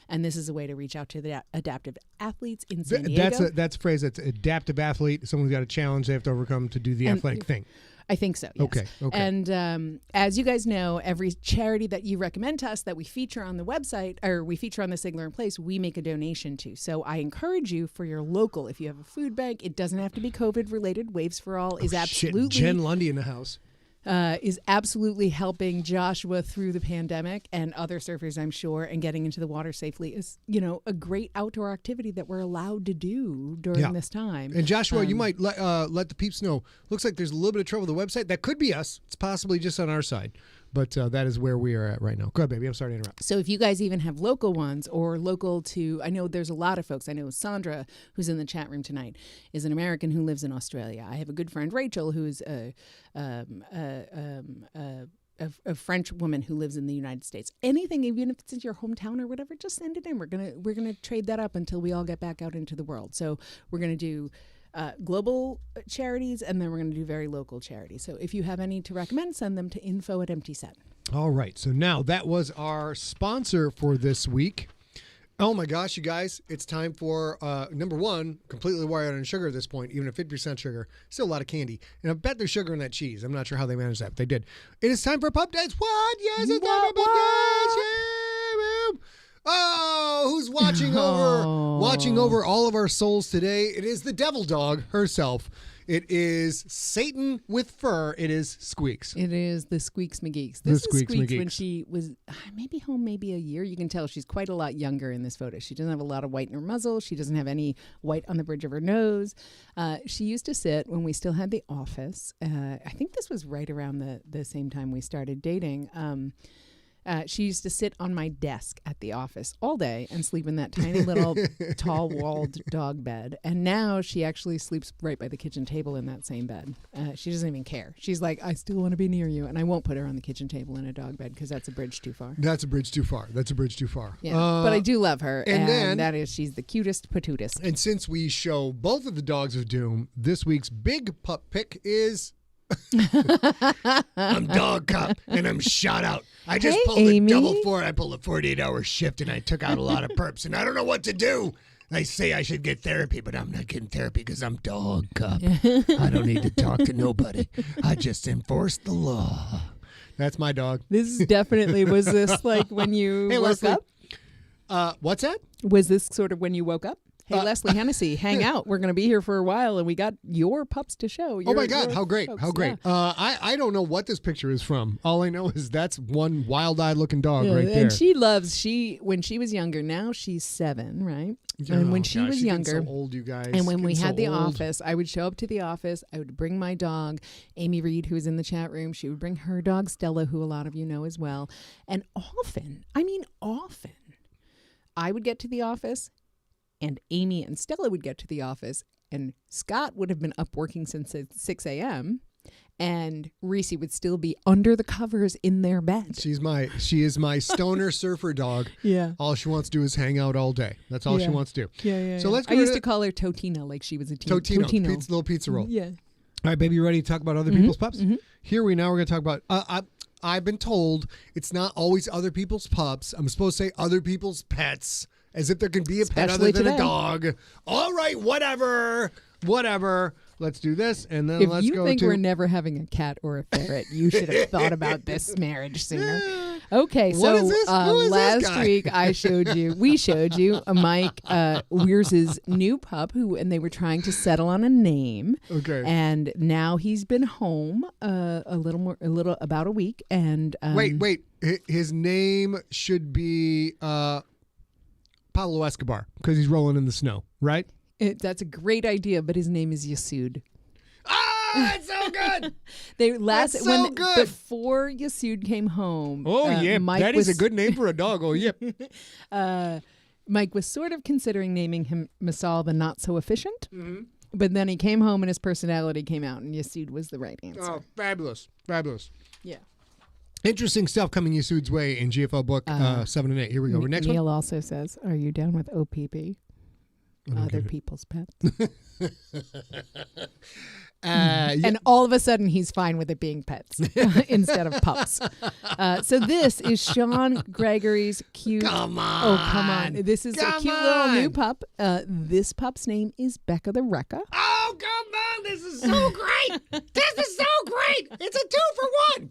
Speaker 1: And this is a way to reach out to the adaptive athletes in San Diego.
Speaker 2: That's a phrase. That's adaptive athlete. Someone's got a challenge they have to overcome to do the athletic thing.
Speaker 1: I think so, yes.
Speaker 2: Okay.
Speaker 1: And as you guys know, every charity that you recommend to us that we feature on the website, or we feature on the Sigler-in-Place, we make a donation to. So I encourage you for your local, if you have a food bank, it doesn't have to be COVID-related. Waves for All is absolutely...
Speaker 2: Jen Lundy in the house.
Speaker 1: Is absolutely helping Joshua through the pandemic and other surfers, I'm sure, and getting into the water safely is, a great outdoor activity that we're allowed to do during this time.
Speaker 2: And Joshua, you might let the peeps know. Looks like there's a little bit of trouble with the website. That could be us. It's possibly just on our side. But that is where we are at right now. Go ahead, baby. I'm sorry to interrupt.
Speaker 1: So if you guys even have local ones or local to, I know there's a lot of folks. I know Sandra, who's in the chat room tonight, is an American who lives in Australia. I have a good friend, Rachel, who's a French woman who lives in the United States. Anything, even if it's in your hometown or whatever, just send it in. We're gonna trade that up until we all get back out into the world. So we're gonna do global charities, and then we're going to do very local charities. So if you have any to recommend, send them to info@emptyset.
Speaker 2: All right. So now that was our sponsor for this week. Oh my gosh, you guys, it's time for number one, completely wired on sugar at this point, even at 50% sugar. Still a lot of candy. And I bet there's sugar in that cheese. I'm not sure how they managed that, but they did. It is time for Pup Dates. What? Yes, it's time for Pup Dates. Yeah, boom. Oh, who's watching over all of our souls today? It is the devil dog herself. It is Satan with fur. It is Squeaks.
Speaker 1: It is the Squeaks McGeeks. This is Squeaks when she was maybe home maybe a year. You can tell she's quite a lot younger in this photo. She doesn't have a lot of white in her muzzle. She doesn't have any white on the bridge of her nose. She used to sit when we still had the office. I think this was right around the same time we started dating. She used to sit on my desk at the office all day and sleep in that tiny little tall-walled dog bed. And now she actually sleeps right by the kitchen table in that same bed. She doesn't even care. She's like, I still want to be near you. And I won't put her on the kitchen table in a dog bed because that's a bridge too far.
Speaker 2: That's a bridge too far.
Speaker 1: Yeah, but I do love her. And that is, she's the cutest patootis.
Speaker 2: And since we show both of the dogs of doom, this week's big pup pick is... I'm dog cop and I'm shot out. I just pulled a double 4. I pulled a 48-hour shift and I took out a lot of perps and I don't know what to do. They say I should get therapy, but I'm not getting therapy because I'm dog cop. I don't need to talk to nobody. I just enforce the law. That's my dog.
Speaker 1: This is definitely, was this like when you woke up?
Speaker 2: What's that?
Speaker 1: Was this sort of when you woke up? Hey, Leslie Hennessy, hang out. We're going to be here for a while, and we got your pups to show.
Speaker 2: Oh, my God. How great. Folks. How great. Yeah. I don't know what this picture is from. All I know is that's one wild-eyed looking dog right there.
Speaker 1: And when she was younger, now she's 7, right? And when she was younger.
Speaker 2: So old, you guys.
Speaker 1: And when we had the office, I would show up to the office. I would bring my dog, Amy Reed, who was in the chat room. She would bring her dog, Stella, who a lot of you know as well. And often, I would get to the office, and Amy and Stella would get to the office, and Scott would have been up working since 6 a.m., and Reese would still be under the covers in their bed.
Speaker 2: She is my stoner surfer dog.
Speaker 1: Yeah.
Speaker 2: All she wants to do is hang out all day. That's all she wants to do.
Speaker 1: Yeah.
Speaker 2: So let's.
Speaker 1: I used to call her Totina, like she was a
Speaker 2: Totino. Little pizza roll.
Speaker 1: Yeah.
Speaker 2: All right, baby, you ready to talk about other people's pups? Mm-hmm. Here we're going to talk about. I've been told it's not always other people's pups. I'm supposed to say other people's pets. As if there can be a pet other than a dog. All right, whatever. Let's do this, and then let's go to...
Speaker 1: If you think we're never having a cat or a ferret, you should have thought about this marriage sooner. Okay, so last week we showed you Mike Weir's new pup, and they were trying to settle on a name.
Speaker 2: Okay.
Speaker 1: And now he's been home about a week, and
Speaker 2: wait. His name should be Pablo Escobar because he's rolling in the snow, right?
Speaker 1: That's a great idea, but his name is Yasud.
Speaker 2: Oh, that's so good.
Speaker 1: Before Yasud came home.
Speaker 2: Oh, yeah. That is a good name for a dog. Oh, yep.
Speaker 1: Mike was sort of considering naming him Masal the Not So Efficient.
Speaker 2: Mm-hmm.
Speaker 1: But then he came home and his personality came out, and Yasud was the right answer.
Speaker 2: Oh, fabulous. Fabulous.
Speaker 1: Yeah.
Speaker 2: Interesting stuff coming Yasud's way in GFL book 7 and 8. Here we go. Next
Speaker 1: Neil
Speaker 2: one.
Speaker 1: also says, are you down with OPP? Other people's pets. And all of a sudden, he's fine with it being pets instead of pups. So this is Sean Gregory's cute...
Speaker 2: Come on.
Speaker 1: Oh, come on. This is a cute little new pup. This pup's name is Becca the Rekka.
Speaker 2: Oh, come on. This is so great. This is so great. It's a 2-for-1.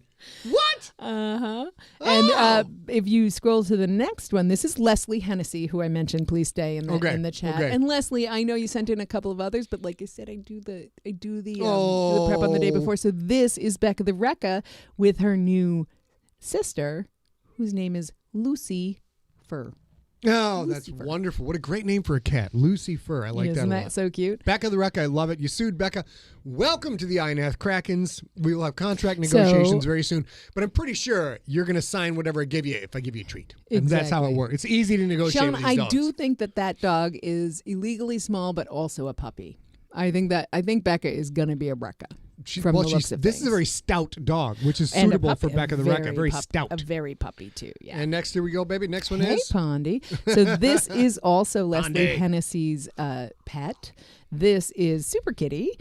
Speaker 2: What?
Speaker 1: Uh-huh. And if you scroll to the next one, this is Leslie Hennessy, who I mentioned. Please stay in the chat.
Speaker 2: Okay.
Speaker 1: And Leslie, I know you sent in a couple of others, but like I said, I do the prep on the day before. So this is Becca the Rekka with her new sister, whose name is Lucy Fur.
Speaker 2: Oh, that's wonderful. What a great name for a cat. Lucy Fur. I like that a lot.
Speaker 1: Isn't that so cute?
Speaker 2: Becca the Rekka, I love it. Yasud, Becca, welcome to the INF Krakens. We will have contract negotiations very soon. But I'm pretty sure you're going to sign whatever I give you if I give you a treat.
Speaker 1: Exactly.
Speaker 2: And that's how it works. It's easy to negotiate
Speaker 1: Sean,
Speaker 2: with these dogs.
Speaker 1: I do think that dog is illegally small, but also a puppy. I think Becca is going to be a Rekka.
Speaker 2: This is a very stout dog, which is suitable for Becca the Rekka. Very stout.
Speaker 1: A very puppy, too, yeah.
Speaker 2: And next, here we go, baby. Next one is...
Speaker 1: Hey, Pondy. So this is also Leslie Hennessy's pet. This is Super Kitty,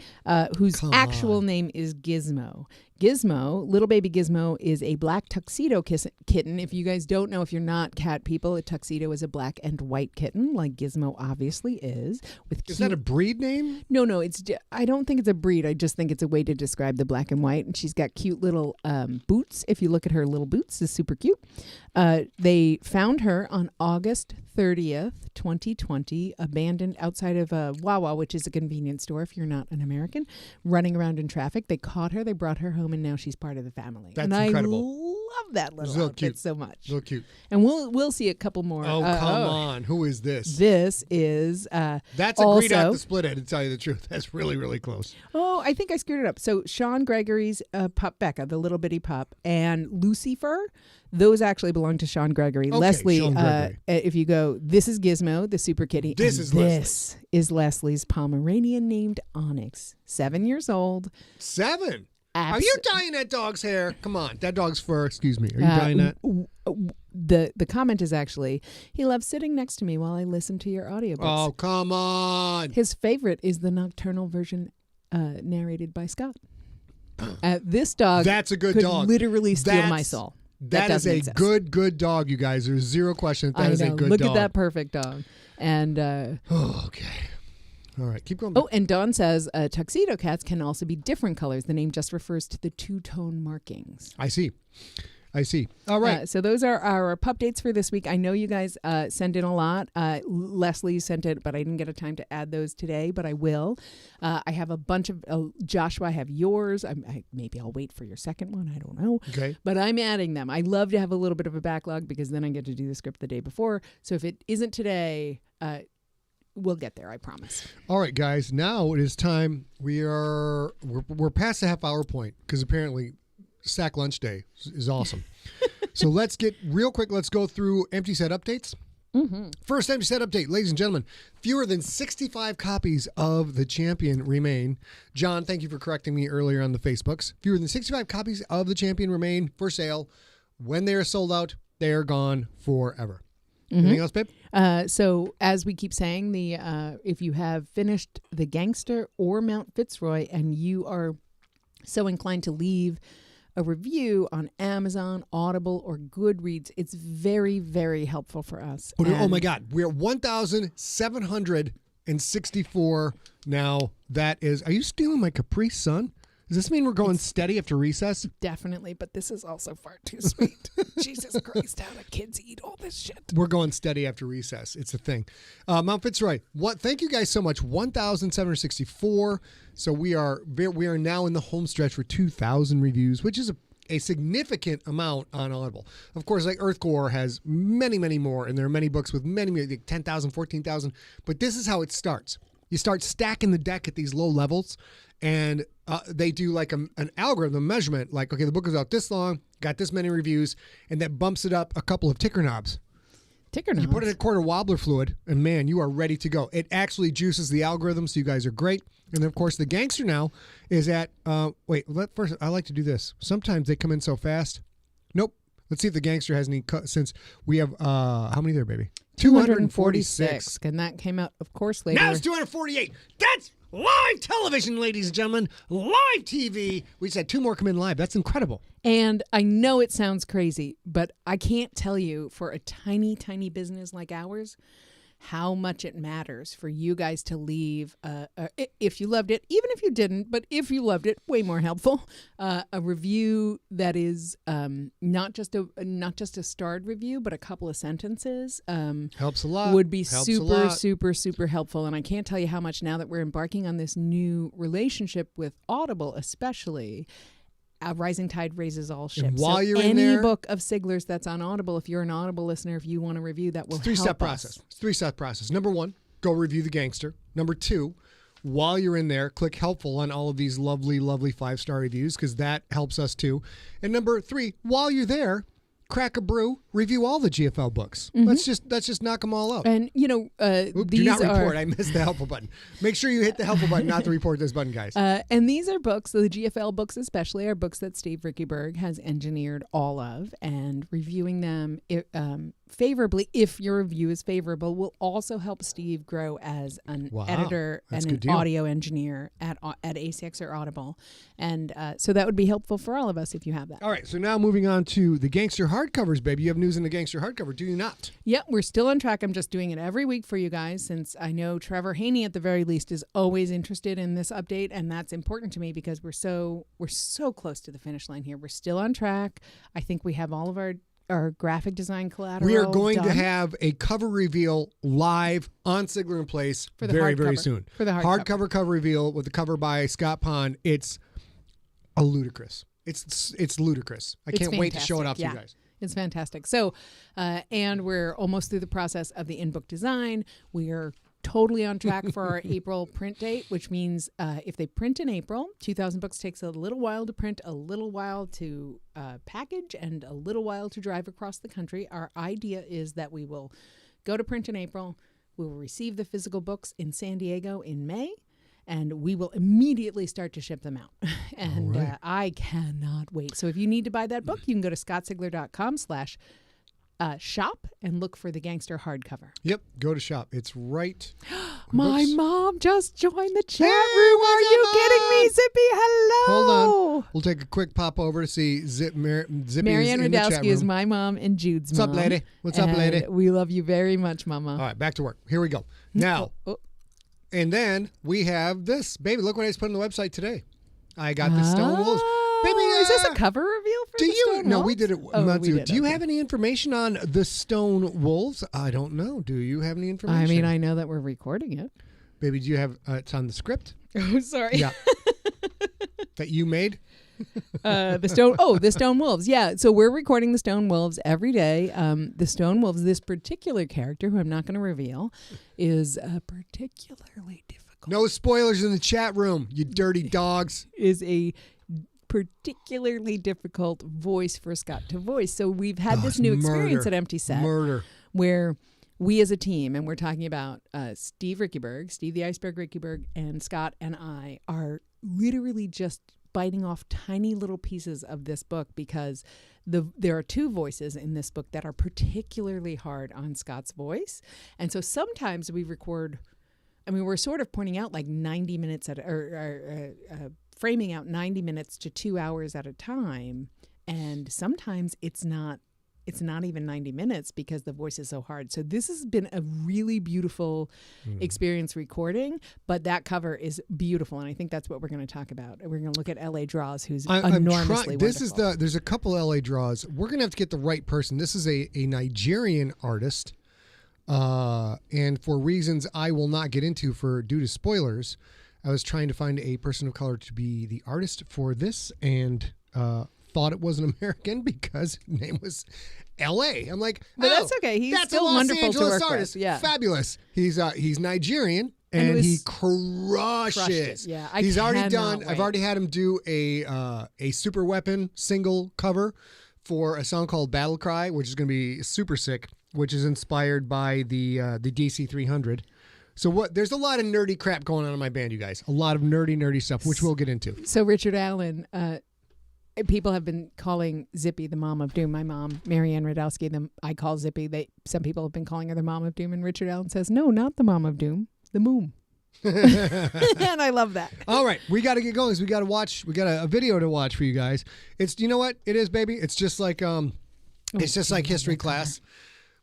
Speaker 1: whose actual name is Gizmo. Gizmo, little baby Gizmo, is a black tuxedo kitten. If you guys don't know, if you're not cat people, a tuxedo is a black and white kitten, like Gizmo obviously is. Is
Speaker 2: that a breed name?
Speaker 1: No. I don't think it's a breed. I just think it's a way to describe the black and white. And she's got cute little boots. If you look at her little boots, it's super cute. They found her on August 30th, 2020, abandoned outside of Wawa, which is a convenience store if you're not an American, running around in traffic. They caught her, they brought her home, and now she's part of the family.
Speaker 2: That's incredible.
Speaker 1: I love that little outfit so much.
Speaker 2: So cute.
Speaker 1: And we'll see a couple more.
Speaker 2: Oh, come on. Who is this?
Speaker 1: This is
Speaker 2: that's a great out the split head, to tell you the truth. That's really, really close.
Speaker 1: Oh, I think I screwed it up. So Sean Gregory's pup, Becca, the little bitty pup, and Lucifer, those actually belong to Sean Gregory.
Speaker 2: Okay,
Speaker 1: Leslie,
Speaker 2: Sean Gregory.
Speaker 1: If you go, this is Gizmo, the super kitty.
Speaker 2: This
Speaker 1: is Leslie's Pomeranian named Onyx, 7 years old.
Speaker 2: 7? Are you dyeing that dog's hair? Come on, that dog's fur. Excuse me. Are you dyeing that?
Speaker 1: The comment is actually, he loves sitting next to me while I listen to your audiobooks.
Speaker 2: Oh, come on.
Speaker 1: His favorite is the nocturnal version narrated by Scott. This dog
Speaker 2: That's a good
Speaker 1: could
Speaker 2: dog.
Speaker 1: literally steal my soul.
Speaker 2: That is a good dog, you guys. There's zero question that is a good
Speaker 1: Look
Speaker 2: dog.
Speaker 1: at that perfect dog. And
Speaker 2: okay. All right, keep going.
Speaker 1: Oh, and Dawn says tuxedo cats can also be different colors. The name just refers to the two-tone markings.
Speaker 2: I see. All right.
Speaker 1: So those are our pup dates for this week. I know you guys send in a lot. Leslie sent it, but I didn't get a time to add those today, but I will. I have a bunch of Joshua, I have yours. Maybe I'll wait for your second one. I don't know.
Speaker 2: Okay.
Speaker 1: But I'm adding them. I love to have a little bit of a backlog because then I get to do the script the day before. So if it isn't today, we'll get there, I promise. All
Speaker 2: right, guys. Now it is time. We're past the half-hour point because apparently Sack Lunch Day is awesome. So let's get real quick. Let's go through empty set updates.
Speaker 1: Mm-hmm.
Speaker 2: First empty set update, ladies and gentlemen. Fewer than 65 copies of The Champion remain. John, thank you for correcting me earlier on the Facebooks. Fewer than 65 copies of The Champion remain for sale. When they are sold out, they are gone forever. Mm-hmm. Anything else, babe?
Speaker 1: So as we keep saying, if you have finished The GANGSTER or Mount Fitzroy and you are so inclined to leave a review on Amazon, Audible, or Goodreads, it's very, very helpful for us.
Speaker 2: Oh my God. We're 1,700 264. Now, that is... Are you stealing my Capri Sun? Does this mean we're going steady after recess?
Speaker 1: Definitely, but this is also far too sweet. Jesus Christ, how do kids eat all this shit?
Speaker 2: We're going steady after recess. It's a thing. Mount Fitzroy, thank you guys so much. 1,764. So we are now in the home stretch for 2,000 reviews, which is a significant amount on Audible. Of course, like Earthcore has many, many more, and there are many books with many, like 10,000, 14,000. But this is how it starts. You start stacking the deck at these low levels, and they do like an algorithm measurement, like, okay, the book is out this long, got this many reviews, and that bumps it up a couple of ticker knobs.
Speaker 1: Ticker knobs?
Speaker 2: You put in a quarter wobbler fluid, and man, you are ready to go. It actually juices the algorithm, so you guys are great. And then, of course, the Gangster now is at, first, I like to do this. Sometimes they come in so fast. Nope. Let's see if the Gangster has any, since we have, how many there, baby? 246.
Speaker 1: And that came out, of course, later.
Speaker 2: Now it's 248. That's live television, ladies and gentlemen. Live TV. We just had 2 more come in live. That's incredible.
Speaker 1: And I know it sounds crazy, but I can't tell you, for a tiny, tiny business like ours, how much it matters for you guys to leave, if you loved it, even if you didn't, but if you loved it, way more helpful, a review that is not just a starred review, but a couple of sentences.
Speaker 2: Helps a lot.
Speaker 1: Would be super, super, super helpful. And I can't tell you how much, now that we're embarking on this new relationship with Audible, especially, a rising tide raises all ships.
Speaker 2: And while you're
Speaker 1: in
Speaker 2: there,
Speaker 1: any book of Sigler's that's on Audible, if you're an Audible listener, if you want to review, that will help us.
Speaker 2: It's a 3-step process. Number 1, go review the Gangster. Number 2, while you're in there, click helpful on all of these lovely, lovely 5-star reviews, because that helps us too. And number 3, while you're there, crack a brew, review all the GFL books.
Speaker 1: Mm-hmm.
Speaker 2: Let's just knock them all out.
Speaker 1: And
Speaker 2: do not report. I missed the helpful button. Make sure you hit the helpful button, not the report this button, guys.
Speaker 1: And these are books, the GFL books especially, are books that Steve Rickyberg has engineered all of, and reviewing them favorably, if your review is favorable, will also help Steve grow as an editor and an audio engineer at ACX or Audible. And so that would be helpful for all of us if you have that.
Speaker 2: All right, so now moving on to the Gangster hardcovers, baby. You have news in the Gangster hardcover, do you not?
Speaker 1: Yeah, we're still on track. I'm just doing it every week for you guys, since I know Trevor Haney, at the very least, is always interested in this update, and that's important to me because we're so close to the finish line here. We're still on track. I think we have all of our graphic design collateral.
Speaker 2: We are going to have a cover reveal live on Sigler-in-Place very soon.
Speaker 1: For the
Speaker 2: hardcover cover reveal with the cover by Scott Pond. It's ludicrous. It's ludicrous. I can't wait to show it off to you guys.
Speaker 1: It's fantastic. So, and we're almost through the process of the in-book design. We are totally on track for our April print date, which means if they print in April, 2,000 books takes a little while to print, a little while to package, and a little while to drive across the country. Our idea is that we will go to print in April. We will receive the physical books in San Diego in May, and we will immediately start to ship them out. And I cannot wait. So if you need to buy that book, you can go to scottsigler.com/shop and look for the Gangster hardcover.
Speaker 2: Yep, go to shop. It's right.
Speaker 1: My mom just joined the chat room. Are you kidding me, Zippy? Hello.
Speaker 2: Hold on. We'll take a quick pop over to see Zippy.
Speaker 1: Marianne Radowski is my mom and Jude's mom.
Speaker 2: What's up, lady? What's up, lady?
Speaker 1: We love you very much, Mama.
Speaker 2: All right, back to work. Here we go. Now, and then we have this. Baby, look what I just put on the website today. I got the Stone Wolves. Baby,
Speaker 1: is this a cover reveal for the Stone Wolves?
Speaker 2: No, we did it months ago. Do you have any information on the Stone Wolves? I don't know. Do you have any information?
Speaker 1: I mean, I know that we're recording it.
Speaker 2: Baby, do you have it's on the script?
Speaker 1: Oh, sorry.
Speaker 2: Yeah. That you made?
Speaker 1: The Stone Wolves. Yeah. So we're recording the Stone Wolves every day. The Stone Wolves, this particular character, who I'm not going to reveal, is particularly difficult.
Speaker 2: No spoilers in the chat room, you dirty dogs.
Speaker 1: Is a particularly difficult voice for Scott to voice. So we've had this new experience at Empty Set where we as a team, and we're talking about Steve Rickyberg, Steve the Iceberg Rickyberg, and Scott and I are literally just biting off tiny little pieces of this book because there are 2 voices in this book that are particularly hard on Scott's voice. And so sometimes we record, I mean, we're sort of pointing out like 90 minutes framing out 90 minutes to 2 hours at a time. And sometimes it's not it's not even 90 minutes because the voice is so hard. So this has been a really beautiful experience recording, but that cover is beautiful. And I think that's what we're going to talk about. We're going to look at LA Draws, who's enormously wonderful.
Speaker 2: There's a couple LA Draws. We're going to have to get the right person. This is a Nigerian artist. And for reasons I will not get into due to spoilers, I was trying to find a person of color to be the artist for this, and thought it was an American because his name was L.A. I'm like,
Speaker 1: but that's okay. He's still wonderful to work
Speaker 2: artist.
Speaker 1: With. Yeah,
Speaker 2: fabulous. He's Nigerian, and he crushes.
Speaker 1: Yeah,
Speaker 2: he's already done. I've already had him do a Super Weapon single cover for a song called Battle Cry, which is going to be super sick, which is inspired by the DC 300. So there's a lot of nerdy crap going on in my band, you guys. A lot of nerdy stuff, which we'll get into.
Speaker 1: So Richard Allen, people have been calling Zippy the Mom of Doom. My mom, Marianne Radowski, I call Zippy. Some people have been calling her the Mom of Doom, and Richard Allen says, no, not the Mom of Doom, the Moom. And I love that.
Speaker 2: All right, we got to get going. We got to watch. We got a video to watch for you guys. You know what it is, baby? It's just like history class.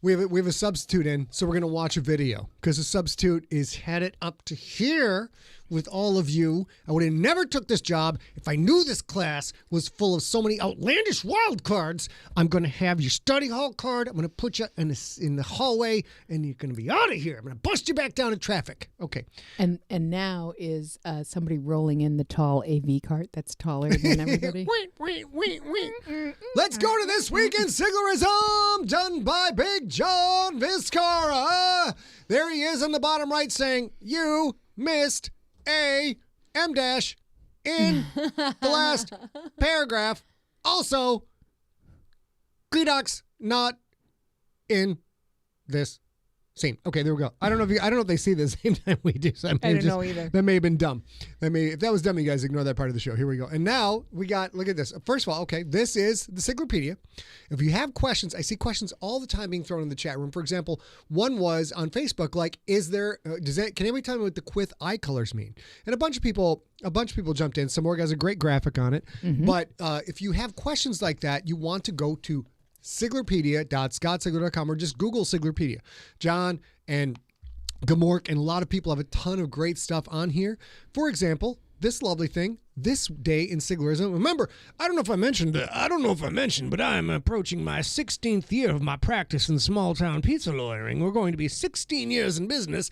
Speaker 2: We have a substitute in, so we're going to watch a video because the substitute is headed up to here with all of you. I would have never took this job if I knew this class was full of so many outlandish wild cards. I'm going to have your study hall card. I'm going to put you in the hallway, and you're going to be out of here. I'm going to bust you back down in traffic. Okay.
Speaker 1: And now is somebody rolling in the tall AV cart that's taller than everybody.
Speaker 2: Let's go to This Week in Siglerism, done by Big John Viscara. There he is on the bottom right saying, you missed a M dash in the last paragraph. Also, Greedox not in this scene. Okay, there we go. I don't know if they see this the same time we do. So
Speaker 1: I don't know either.
Speaker 2: That may have been dumb. If that was dumb, you guys ignore that part of the show. Here we go. And now we got, look at this. First of all, okay, this is the Siglerpedia. If you have questions, I see questions all the time being thrown in the chat room. For example, one was on Facebook, like, can anybody tell me what the Quith eye colors mean? And a bunch of people jumped in. Some more guys, a great graphic on it. Mm-hmm. But if you have questions like that, you want to go to Siglerpedia.scottsigler.com or just Google Siglerpedia. John and Gamork and a lot of people have a ton of great stuff on here. For example, this lovely thing, This Day in Siglerism. Remember, I don't know if I mentioned, but I'm approaching my 16th year of my practice in small-town pizza lawyering. We're going to be 16 years in business.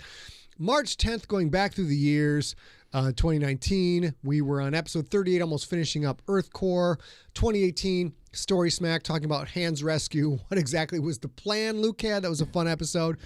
Speaker 2: March 10th, going back through the years, 2019, we were on episode 38, almost finishing up Earth Core. 2018, Story Smack, talking about Hans Rescue. What exactly was the plan Luke had? That was a fun episode.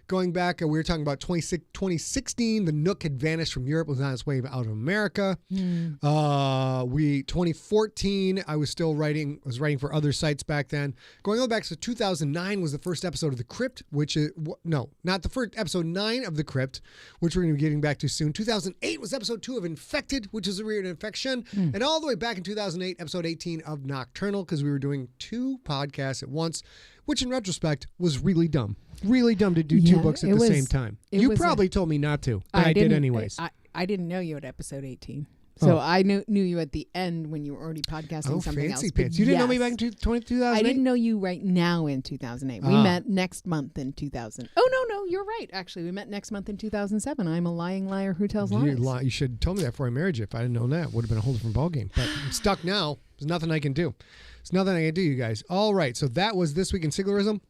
Speaker 2: Going back, we were talking about 2016, the Nook had vanished from Europe, was on its way out of America. 2014, I was writing for other sites back then. Going all back to 2009 was the first episode of The Crypt, which is, no, not the first, episode 9 of The Crypt, which we're going to be getting back to soon. 2008 was episode 2 of Infected, which is a weird infection. And all the way back in 2008, episode 18 of Nocturnal, because we were doing 2 podcasts at once, which in retrospect was really dumb. Really dumb to do 2 books at the same time. You probably told me not to, but I did anyways.
Speaker 1: I didn't know you at episode 18. So I knew you at the end when you were already podcasting something else.
Speaker 2: Pants. You didn't know me back in 2008?
Speaker 1: I didn't know you right now in 2008. We met next month in 2000. Oh, no, you're right. Actually, we met next month in 2007. I'm a lying liar who tells lies.
Speaker 2: You should have told me that before I married you. If I didn't know that, it would have been a whole different ballgame. But I'm stuck now. There's nothing I can do. There's nothing I can do, you guys. All right, so that was This Week in Siglerism.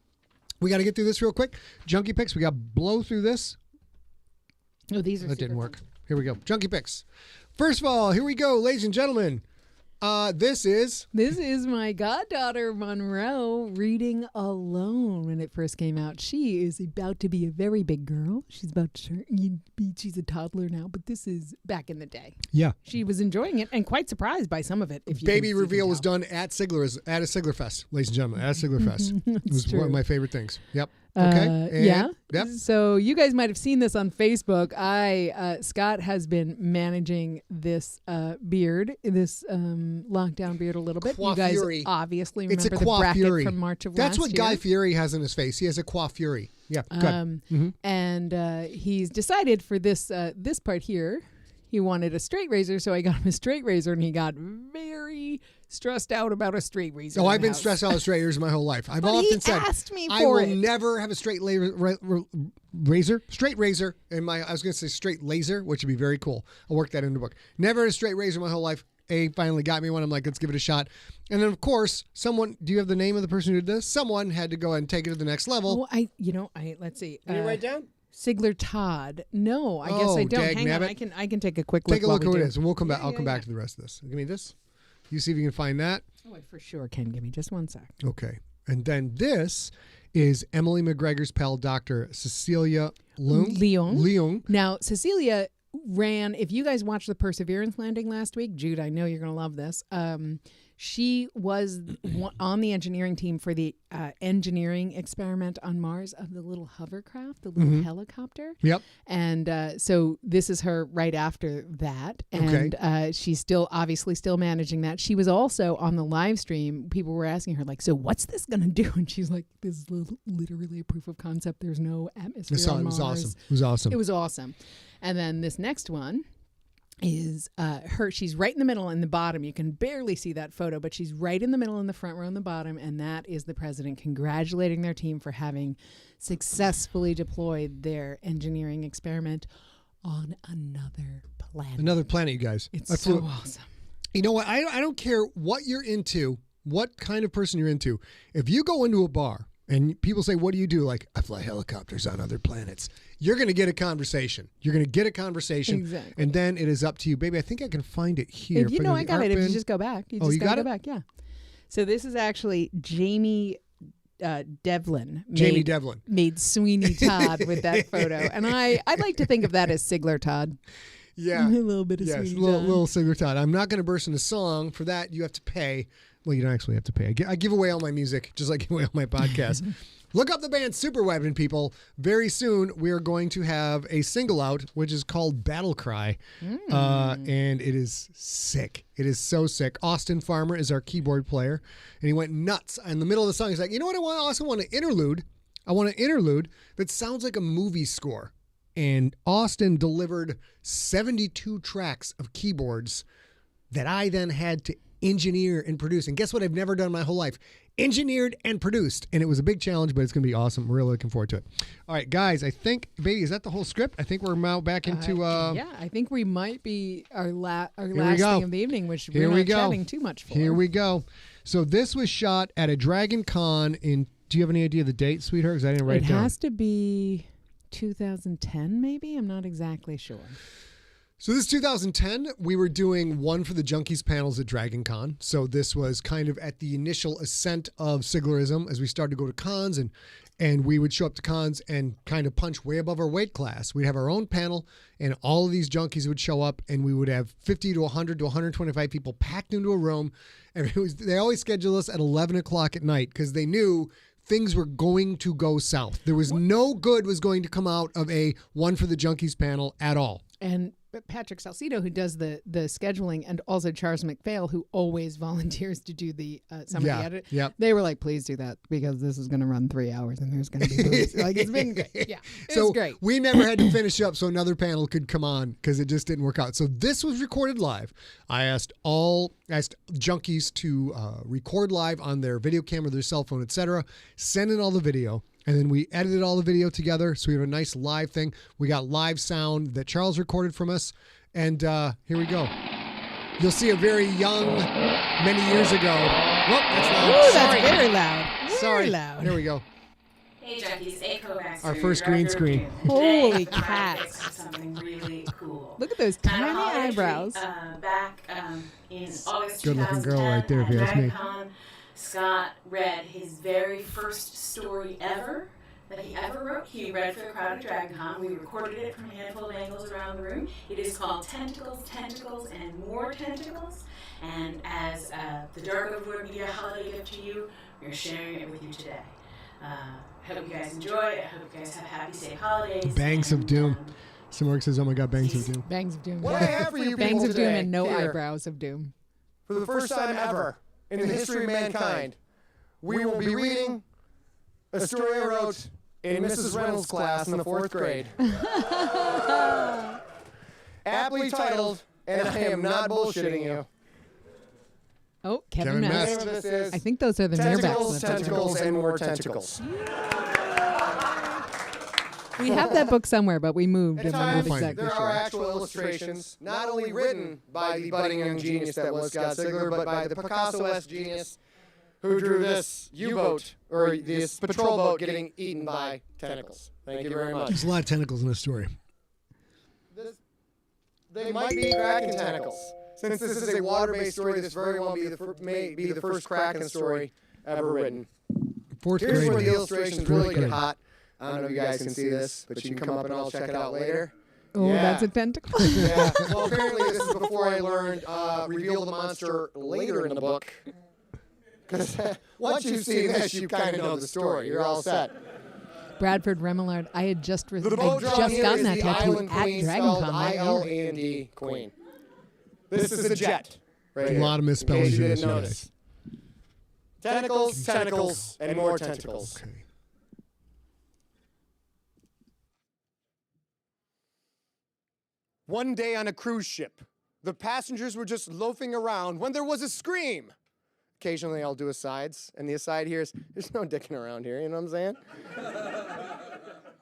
Speaker 2: We got to get through this real quick. Junkie picks. We got to blow through this.
Speaker 1: Oh, these are.
Speaker 2: That didn't work. Here we go. Junkie picks. First of all, here we go, ladies and gentlemen. This is
Speaker 1: my goddaughter Monroe reading Alone when it first came out. She is about to be a very big girl. She's about to she's a toddler now, but this is back in the day.
Speaker 2: Yeah,
Speaker 1: she was enjoying it and quite surprised by some of it. If you
Speaker 2: baby reveal was done at Siglerfest, ladies and gentlemen, at Siglerfest. It was one of my favorite things. Yep. Okay.
Speaker 1: Yeah.
Speaker 2: Yep.
Speaker 1: So you guys might have seen this on Facebook. Scott has been managing this beard, this lockdown beard a little bit.
Speaker 2: You
Speaker 1: guys
Speaker 2: Fury.
Speaker 1: Obviously remember the bracket
Speaker 2: Fury.
Speaker 1: from March of
Speaker 2: That's
Speaker 1: last
Speaker 2: what
Speaker 1: year.
Speaker 2: Guy Fieri has in his face. He has a Fury. Yeah. Good.
Speaker 1: And he's decided for this part here, he wanted a straight razor, so I got him a straight razor, and he got very stressed out about a straight razor.
Speaker 2: Oh, I've been stressed out with straight razors my whole life. I've often said I will never have a straight razor in my. I was going to say straight laser, which would be very cool. I'll work that into the book. Never had a straight razor my whole life. Finally got me one. I'm like, let's give it a shot. And then, of course, someone. Do you have the name of the person who did this? Someone had to go ahead and take it to the next level.
Speaker 1: Well, let's see.
Speaker 3: Can you write down?
Speaker 1: Sigler Todd. No, I guess I don't. Hang on, I can take a quick look.
Speaker 2: Take a look at what it is, and we'll come back. I'll come back to the rest of this. Give me this. You see if you can find that.
Speaker 1: Oh, I for sure can. Give me just one sec.
Speaker 2: Okay, and then this is Emily McGregor's pal, Dr. Cecilia Leung.
Speaker 1: Now, Cecilia ran. If you guys watched the Perseverance landing last week, Jude, I know you're going to love this. She was on the engineering team for the engineering experiment on Mars of the little hovercraft, the little helicopter.
Speaker 2: Yep.
Speaker 1: And so this is her right after that. And she's still managing that. She was also on the live stream. People were asking her, like, so what's this going to do? And she's like, this is literally a proof of concept. There's no atmosphere on Mars.
Speaker 2: It was awesome.
Speaker 1: It was awesome. And then this next one is her. She's right in the middle in the bottom. You can barely see that photo, but she's right in the middle in the front row in the bottom, and that is the president congratulating their team for having successfully deployed their engineering experiment on another planet.
Speaker 2: Another planet, you guys.
Speaker 1: It's so awesome.
Speaker 2: You know what? I don't care what you're into, what kind of person you're into. If you go into a bar and people say, what do you do? Like, I fly helicopters on other planets. You're going to get a conversation. Exactly. And then it is up to you. Baby, I think I can find it here.
Speaker 1: If I got it. If you just go back. You just got to go back, yeah. So this is actually Jamie Devlin.
Speaker 2: Jamie Devlin.
Speaker 1: Made Sweeney Todd with that photo. And I like to think of that as Sigler Todd.
Speaker 2: Yeah.
Speaker 1: A little bit of Sweeney Todd.
Speaker 2: Little Sigler Todd. I'm not going to burst into song. For that, you have to pay. Well, you don't actually have to pay. I give away all my music, just like I give away all my podcasts. Look up the band Superweapon, people. Very soon, we are going to have a single out, which is called Battle Cry. And it is sick. It is so sick. Austin Farmer is our keyboard player, and he went nuts. In the middle of the song, he's like, you know what I want? I also want an interlude. I want an interlude that sounds like a movie score. And Austin delivered 72 tracks of keyboards that I then had to engineer and produce. And guess what I've never done my whole life? Engineered and produced. And it was a big challenge, but it's going to be awesome. We're really looking forward to it. All right, guys, I think, baby, is that the whole script? I think we're now back into...
Speaker 1: yeah, I think we might be our last thing of the evening, which we're not chatting too much for.
Speaker 2: Here we go. So this was shot at a Dragon Con in... Do you have any idea of the date, sweetheart? Because I didn't write it down.
Speaker 1: It has to be 2010, maybe? I'm not exactly sure.
Speaker 2: So this is 2010. We were doing one for the Junkies panels at Dragon Con. So this was kind of at the initial ascent of Siglerism as we started to go to cons, and we would show up to cons and kind of punch way above our weight class. We'd have our own panel, and all of these junkies would show up, and we would have 50 to 100 to 125 people packed into a room. And they always scheduled us at 11 o'clock at night because they knew things were going to go south. There was no good was going to come out of a one for the Junkies panel at all.
Speaker 1: And Patrick Salcido, who does the scheduling, and also Charles McPhail, who always volunteers to do the some of the edit.
Speaker 2: Yep.
Speaker 1: They were like, please do that because this is going to run 3 hours and there's going to be movies. Like, it's been great. Yeah, it was great.
Speaker 2: We never had to finish up so another panel could come on because it just didn't work out. So this was recorded live. I asked junkies to record live on their video camera, their cell phone, etc. Send in all the video. And then we edited all the video together, so we have a nice live thing. We got live sound that Charles recorded from us. And here we go. You'll see a very young, many years ago. Whoop, that's loud.
Speaker 1: Ooh, that's very loud.
Speaker 2: Sorry.
Speaker 1: Very loud.
Speaker 2: Here we go.
Speaker 4: Hey junkies, Kovacs.
Speaker 2: Our first green screen.
Speaker 1: Holy cats.
Speaker 4: Something really cool.
Speaker 1: Look at those tiny eyebrows.
Speaker 4: Back in August 2010,
Speaker 2: good looking girl right there, if you ask me.
Speaker 4: Scott read his very first story ever that he ever wrote. He read for the crowd at Dragon Con. We recorded it from a handful of angles around the room. It is called Tentacles, Tentacles, and More Tentacles. And as the Dark Overlord Media holiday gift to you, we're sharing it with you today. Hope you guys enjoy. I hope you guys have happy, safe holidays.
Speaker 2: Bangs of Doom. Some says, oh my God, Bangs of Doom.
Speaker 1: Bangs of Doom.
Speaker 3: What I have for you
Speaker 1: Bangs
Speaker 3: people
Speaker 1: of Doom
Speaker 3: today,
Speaker 1: and no
Speaker 3: here,
Speaker 1: eyebrows of doom.
Speaker 3: For the first time ever in the history of mankind, we will be reading a story I wrote in Mrs. Reynolds' class in the 4th grade. Aptly titled, and I am not bullshitting you,
Speaker 1: Oh, Kevin Mest.
Speaker 3: This is
Speaker 1: I think those are the
Speaker 3: Tentacles,
Speaker 1: Mirabacks.
Speaker 3: Tentacles, and More Tentacles.
Speaker 1: We have that book somewhere, but we moved.
Speaker 3: At
Speaker 1: and I'm not
Speaker 3: times,
Speaker 1: exactly
Speaker 3: there
Speaker 1: sure.
Speaker 3: are actual illustrations, not only written by the budding young genius that was Scott Sigler, but by the Picasso-esque genius who drew this U-boat, or this patrol boat getting eaten by tentacles. Thank you very much.
Speaker 2: There's a lot of tentacles in this story.
Speaker 3: They might be Kraken tentacles. Since this is a water-based story, this very well may be the first Kraken story ever written. Here's where the illustrations really get hot. I don't know if you guys can see this, but you can come up and I'll check it out later.
Speaker 1: Oh, that's a tentacle.
Speaker 3: Yeah. Well, apparently this is before I learned reveal the monster later in the book. Because once you've seen this, you kind of know the story. You're all set.
Speaker 1: Bradford Remillard. I had just
Speaker 3: The boat drawn here
Speaker 1: gotten
Speaker 3: is
Speaker 1: that
Speaker 3: the
Speaker 1: tattoo
Speaker 3: Island
Speaker 1: at
Speaker 3: Queen,
Speaker 1: Dragon
Speaker 3: spelled
Speaker 1: Con.
Speaker 3: I-L-A-N-D Queen. This is a jet. Right
Speaker 2: A lot of misspellings in this.
Speaker 3: Notice. Tentacles, tentacles, and more tentacles.
Speaker 2: Okay.
Speaker 3: One day on a cruise ship, the passengers were just loafing around when there was a scream. Occasionally I'll do asides, and the aside here is, there's no dicking around here, you know what I'm saying?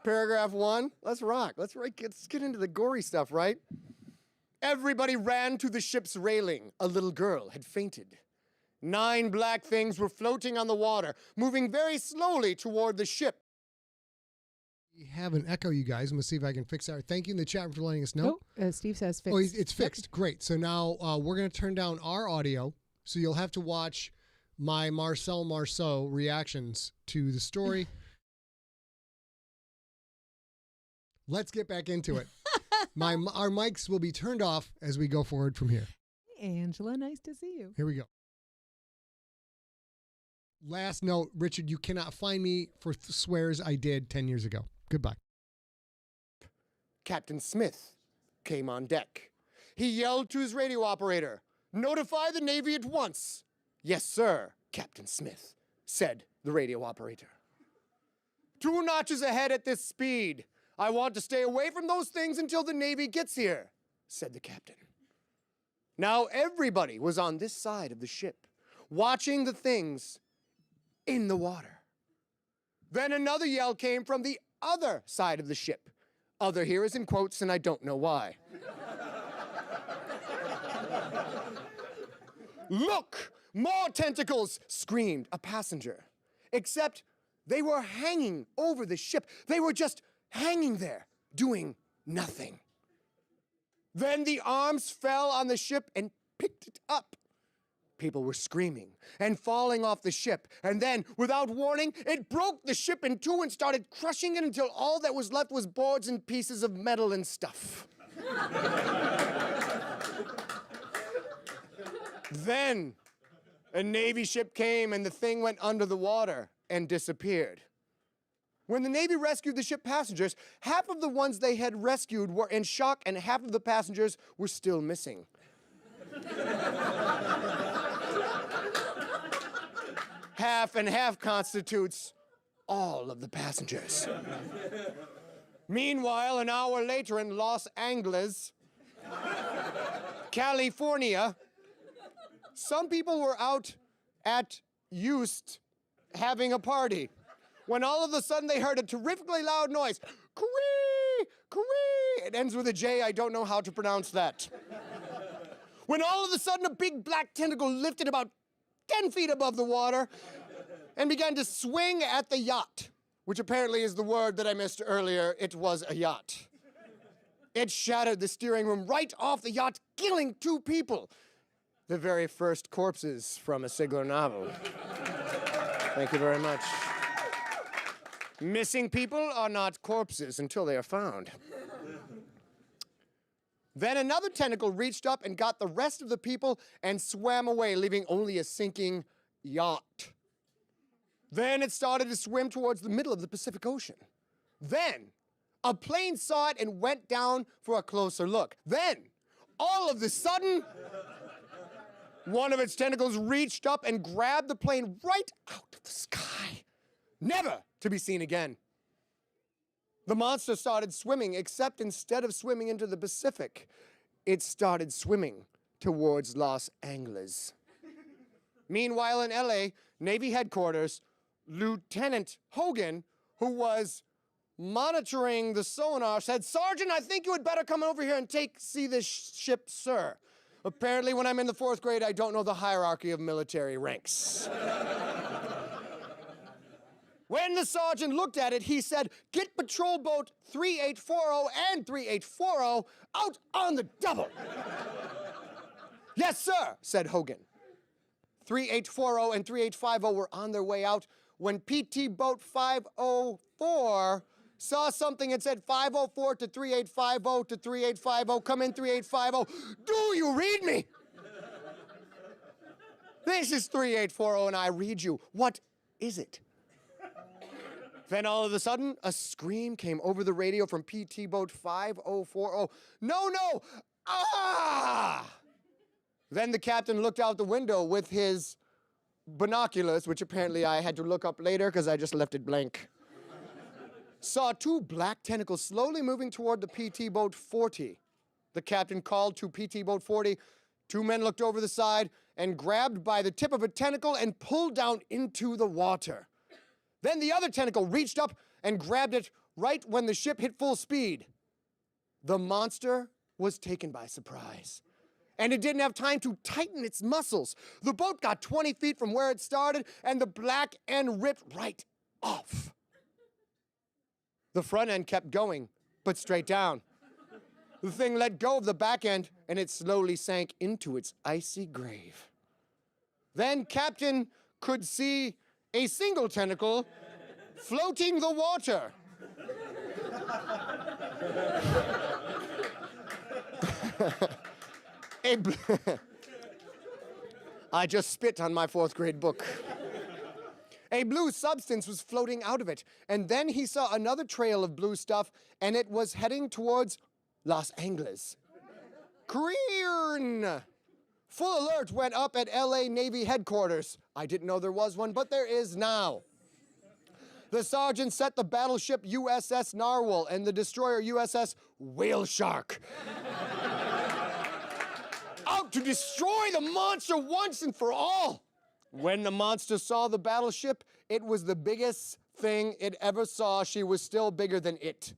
Speaker 3: Paragraph 1, let's rock. Let's get into the gory stuff, right? Everybody ran to the ship's railing. A little girl had fainted. 9 black things were floating on the water, moving very slowly toward the ship.
Speaker 2: We have an echo, you guys. I'm going to see if I can fix that. Thank you in the chat for letting us know.
Speaker 1: Oh, Steve says fixed.
Speaker 2: Oh, it's fixed. Great. So now we're going to turn down our audio. So you'll have to watch my Marcel Marceau reactions to the story. Let's get back into it. Our mics will be turned off as we go forward from here.
Speaker 1: Angela, nice to see you.
Speaker 2: Here we go. Last note, Richard, you cannot find me for swears I did 10 years ago. Goodbye.
Speaker 3: Captain Smith came on deck. He yelled to his radio operator, "Notify the Navy at once." "Yes, sir, Captain Smith," said the radio operator. "2 notches ahead at this speed. I want to stay away from those things until the Navy gets here," said the captain. Now everybody was on this side of the ship, watching the things in the water. Then another yell came from the other side of the ship. Other here is in quotes, and I don't know why. "Look, more tentacles!" screamed a passenger. Except they were hanging over the ship. They were just hanging there, doing nothing. Then the arms fell on the ship and picked it up. People were screaming and falling off the ship, and then, without warning, it broke the ship in 2 and started crushing it until all that was left was boards and pieces of metal and stuff. Then a Navy ship came and the thing went under the water and disappeared. When the Navy rescued the ship passengers, half of the ones they had rescued were in shock and half of the passengers were still missing. Half and half constitutes all of the passengers. Meanwhile, an hour later in Los Angeles, California, some people were out at Eust having a party when all of a sudden they heard a terrifically loud noise. Kwee! Kwee! It ends with a J. I don't know how to pronounce that. When all of a sudden a big black tentacle lifted about 10 feet above the water and began to swing at the yacht, which apparently is the word that I missed earlier. It was a yacht. It shattered the steering room right off the yacht, killing 2 people. The very first corpses from a Sigler novel. Thank you very much. Missing people are not corpses until they are found. Then another tentacle reached up and got the rest of the people and swam away, leaving only a sinking yacht. Then it started to swim towards the middle of the Pacific Ocean. Then a plane saw it and went down for a closer look. Then, all of a sudden, one of its tentacles reached up and grabbed the plane right out of the sky, never to be seen again. The monster started swimming, except instead of swimming into the Pacific, it started swimming towards Los Angeles. Meanwhile, in L.A., Navy headquarters, Lieutenant Hogan, who was monitoring the sonar, said, "Sergeant, I think you had better come over here and see this ship, sir. Apparently, when I'm in the 4th grade, I don't know the hierarchy of military ranks." When the sergeant looked at it, he said, "Get patrol boat 3840 and 3840 out on the double." "Yes, sir," said Hogan. 3840 and 3850 were on their way out when PT boat 504 saw something and said, "504 to 3850 to 3850, come in 3850. Do you read me?" "This is 3840 and I read you. What is it?" Then all of a sudden, a scream came over the radio from PT boat 5040. "No, no, ah!" Then the captain looked out the window with his binoculars, which apparently I had to look up later because I just left it blank. Saw 2 black tentacles slowly moving toward the PT boat 40. The captain called to PT boat 40. 2 men looked over the side and grabbed by the tip of a tentacle and pulled down into the water. Then the other tentacle reached up and grabbed it right when the ship hit full speed. The monster was taken by surprise, and it didn't have time to tighten its muscles. The boat got 20 feet from where it started, and the black end ripped right off. The front end kept going, but straight down. The thing let go of the back end, and it slowly sank into its icy grave. Then Captain could see a single tentacle floating the water. I just spit on my 4th grade book. A blue substance was floating out of it, and then he saw another trail of blue stuff, and it was heading towards Los Angeles. Creern! Full alert went up at LA Navy headquarters. I didn't know there was one, but there is now. The sergeant set the battleship USS Narwhal and the destroyer USS Whale Shark out to destroy the monster once and for all. When the monster saw the battleship, it was the biggest thing it ever saw. She was still bigger than it.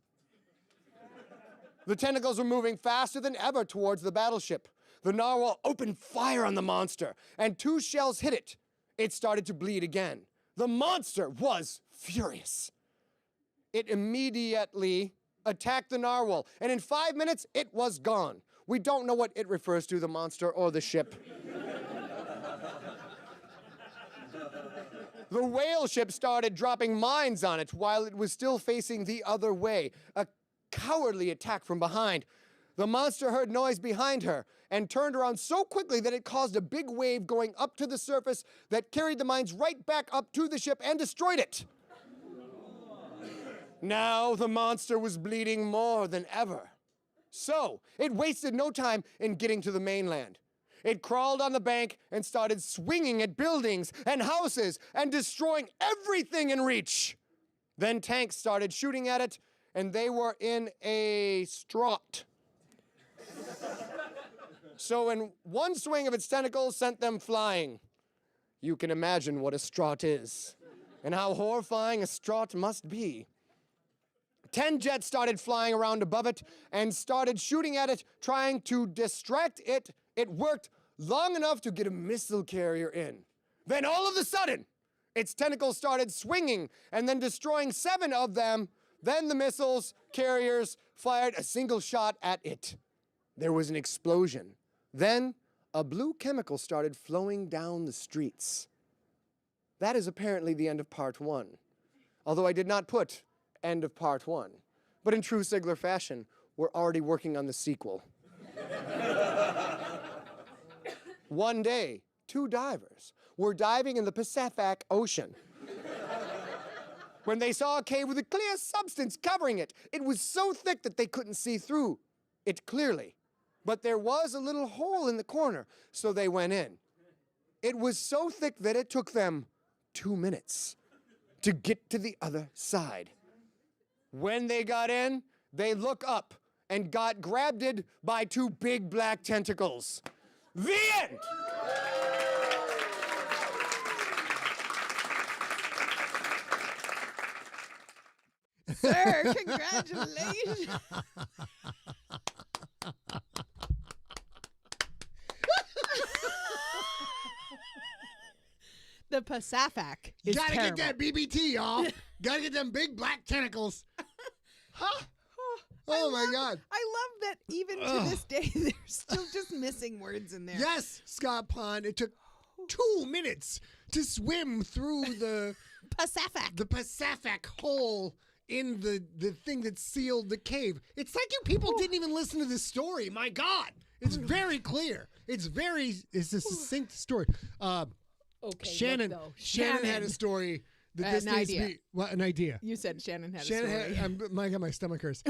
Speaker 3: The tentacles were moving faster than ever towards the battleship. The narwhal opened fire on the monster, and 2 shells hit it. It started to bleed again. The monster was furious. It immediately attacked the narwhal, and in 5 minutes, it was gone. We don't know what it refers to, the monster or the ship. The whale ship started dropping mines on it while it was still facing the other way. A cowardly attack from behind. The monster heard noise behind her and turned around so quickly that it caused a big wave going up to the surface that carried the mines right back up to the ship and destroyed it. Now the monster was bleeding more than ever. So it wasted no time in getting to the mainland. It crawled on the bank and started swinging at buildings and houses and destroying everything in reach. Then tanks started shooting at it, and they were in a straught. So in one swing of its tentacles sent them flying. You can imagine what a straught is and how horrifying a straught must be. 10 jets started flying around above it and started shooting at it, trying to distract it. It worked long enough to get a missile carrier in. Then all of a sudden, its tentacles started swinging and then destroying 7 of them. Then the missiles carriers fired a single shot at it. There was an explosion. Then a blue chemical started flowing down the streets. That is apparently the end of part 1. Although I did not put end of part 1. But in true Sigler fashion, we're already working on the sequel. One day, 2 divers were diving in the Pacific Ocean when they saw a cave with a clear substance covering it. It was so thick that they couldn't see through it clearly. But there was a little hole in the corner, so they went in. It was so thick that it took them 2 minutes to get to the other side. When they got in, they looked up and got grabbed by 2 big black tentacles. The end!
Speaker 1: sir. Congratulations. The Pacific is
Speaker 2: Gotta
Speaker 1: terrible.
Speaker 2: get that BBT, y'all. Gotta get them big black tentacles. Huh? Oh, my God.
Speaker 1: I love that even to this day, they're still just missing words in there.
Speaker 2: Yes, Scott Pond. It took 2 minutes to swim through the Pacific hole in the thing that sealed the cave. It's like you people didn't even listen to this story. My God. It's very clear. It's a succinct story.
Speaker 1: Okay,
Speaker 2: Shannon had a story.
Speaker 1: An idea.
Speaker 2: An idea.
Speaker 1: You said Shannon had a story.
Speaker 2: My stomach hurts.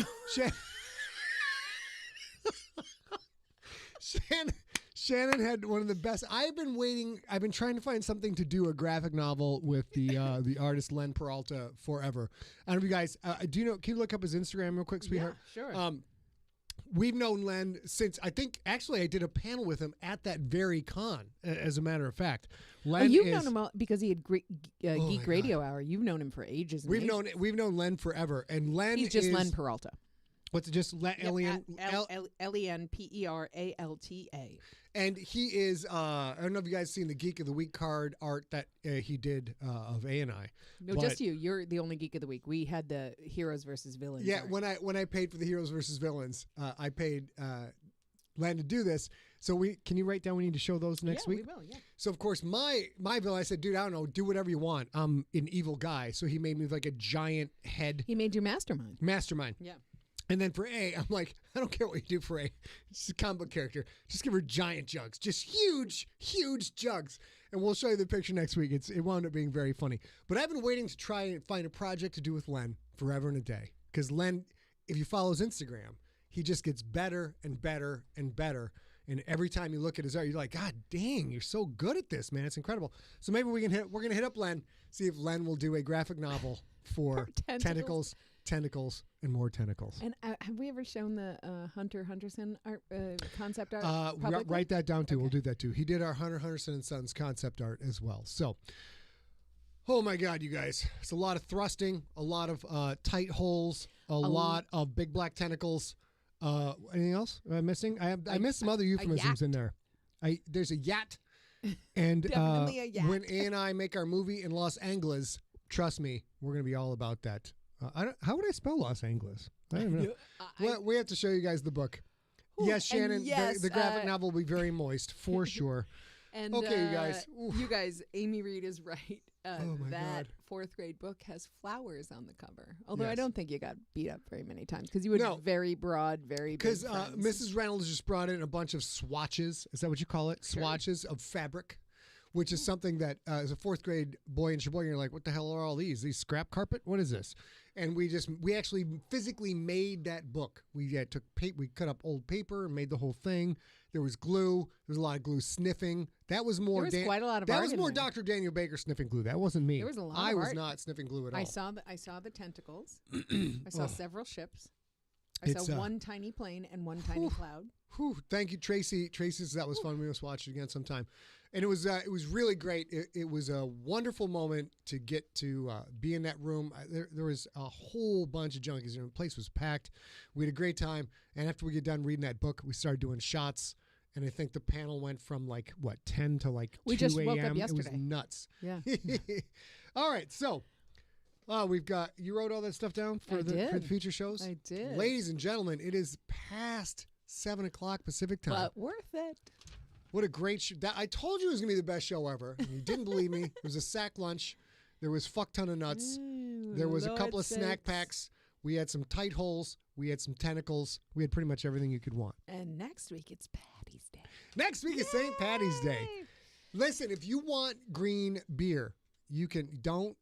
Speaker 2: Shannon had one of the best. I've been trying to find something to do a graphic novel with the artist Len Peralta forever. I don't know if you guys, do you know, can you look up his Instagram real quick, sweetheart?
Speaker 1: Yeah, sure.
Speaker 2: We've known Len since, I think, actually I did a panel with him at that very con, as a matter of fact. Len
Speaker 1: you've known him because he had Geek Radio Hour. You've known him for ages.
Speaker 2: We've known Len forever, and Len
Speaker 1: he's just Len Peralta.
Speaker 2: What's it, just L-E-N?
Speaker 1: L-E-N-P-E-R-A-L-T-A.
Speaker 2: And he is, I don't know if you guys seen the Geek of the Week card art that he did of A&I.
Speaker 1: No, just you. You're the only Geek of the Week. We had the Heroes versus Villains.
Speaker 2: Yeah,
Speaker 1: art.
Speaker 2: when I paid for the Heroes versus Villains, I paid Len to do this. So can you write down we need to show those next week?
Speaker 1: Yeah, we will, yeah.
Speaker 2: So, of course, my villain, I said, dude, I don't know, do whatever you want. I'm an evil guy. So he made me like a giant head.
Speaker 1: He made you Mastermind.
Speaker 2: Yeah. And then for A, I'm like, I don't care what you do for A. She's a comic book character. Just give her giant jugs. Just huge, huge jugs. And we'll show you the picture next week. It wound up being very funny. But I've been waiting to try and find a project to do with Len forever and a day. Because Len, if you follow his Instagram, he just gets better and better and better. And every time you look at his art, you're like, God dang, you're so good at this, man. It's incredible. So maybe we're going to hit up Len, see if Len will do a graphic novel for Tentacles, and More Tentacles.
Speaker 1: And have we ever shown the Hunter Hunterson art, concept art?
Speaker 2: Write that down too. Okay. We'll do that too. He did our Hunter Hunterson and Sons concept art as well. So, oh my God, you guys. It's a lot of thrusting, a lot of tight holes, a lot of big black tentacles. Anything else? Am I missing? I missed some other euphemisms in there. There's a yacht. And
Speaker 1: definitely a yacht.
Speaker 2: When A and I make our movie in Los Angeles, trust me, we're going to be all about that. How would I spell Los Angeles? I don't know. Well, we have to show you guys the book. Ooh, yes, Shannon, yes, the graphic novel will be very moist, for sure.
Speaker 1: And okay, you guys, Amy Reed is right. That fourth grade book has flowers on the cover. Although I don't think you got beat up very many times because you would very broad, very big. Because
Speaker 2: Mrs. Reynolds just brought in a bunch of swatches. Is that what you call it? Sure. Swatches of fabric. Which is something that as a fourth grade boy in Sheboygan, you're like, what the hell are all these? These scrap carpet? What is this? And we actually physically made that book. We we cut up old paper and made the whole thing. There was glue. There was a lot of glue sniffing. That was more.
Speaker 1: There was quite a lot of
Speaker 2: that
Speaker 1: art
Speaker 2: was more Dr. Daniel Baker sniffing glue. That wasn't me.
Speaker 1: There was a lot.
Speaker 2: I was not sniffing glue at all.
Speaker 1: I saw the tentacles. I saw several ships. I saw one tiny plane and one tiny cloud.
Speaker 2: Thank you, Tracy. Tracy says that was fun. We must watch it again sometime. And it was really great. It was a wonderful moment to get to be in that room. There was a whole bunch of junkies. The place was packed. We had a great time. And after we get done reading that book, we started doing shots. And I think the panel went from 10 to 2 a.m.
Speaker 1: We just woke up yesterday.
Speaker 2: It was nuts.
Speaker 1: Yeah.
Speaker 2: All right. So we've got, you wrote all that stuff down for the future shows?
Speaker 1: I did.
Speaker 2: Ladies and gentlemen, it is past 7 o'clock Pacific time.
Speaker 1: But worth it.
Speaker 2: What a great show. I told you it was going to be the best show ever. You didn't believe me. It was a sack lunch. There was fuck ton of nuts. There was a couple of snack packs. We had some tight holes. We had some tentacles. We had pretty much everything you could want.
Speaker 1: And next week, it's Patty's Day.
Speaker 2: Next week is St. Patty's Day. Listen, if you want green beer, you don't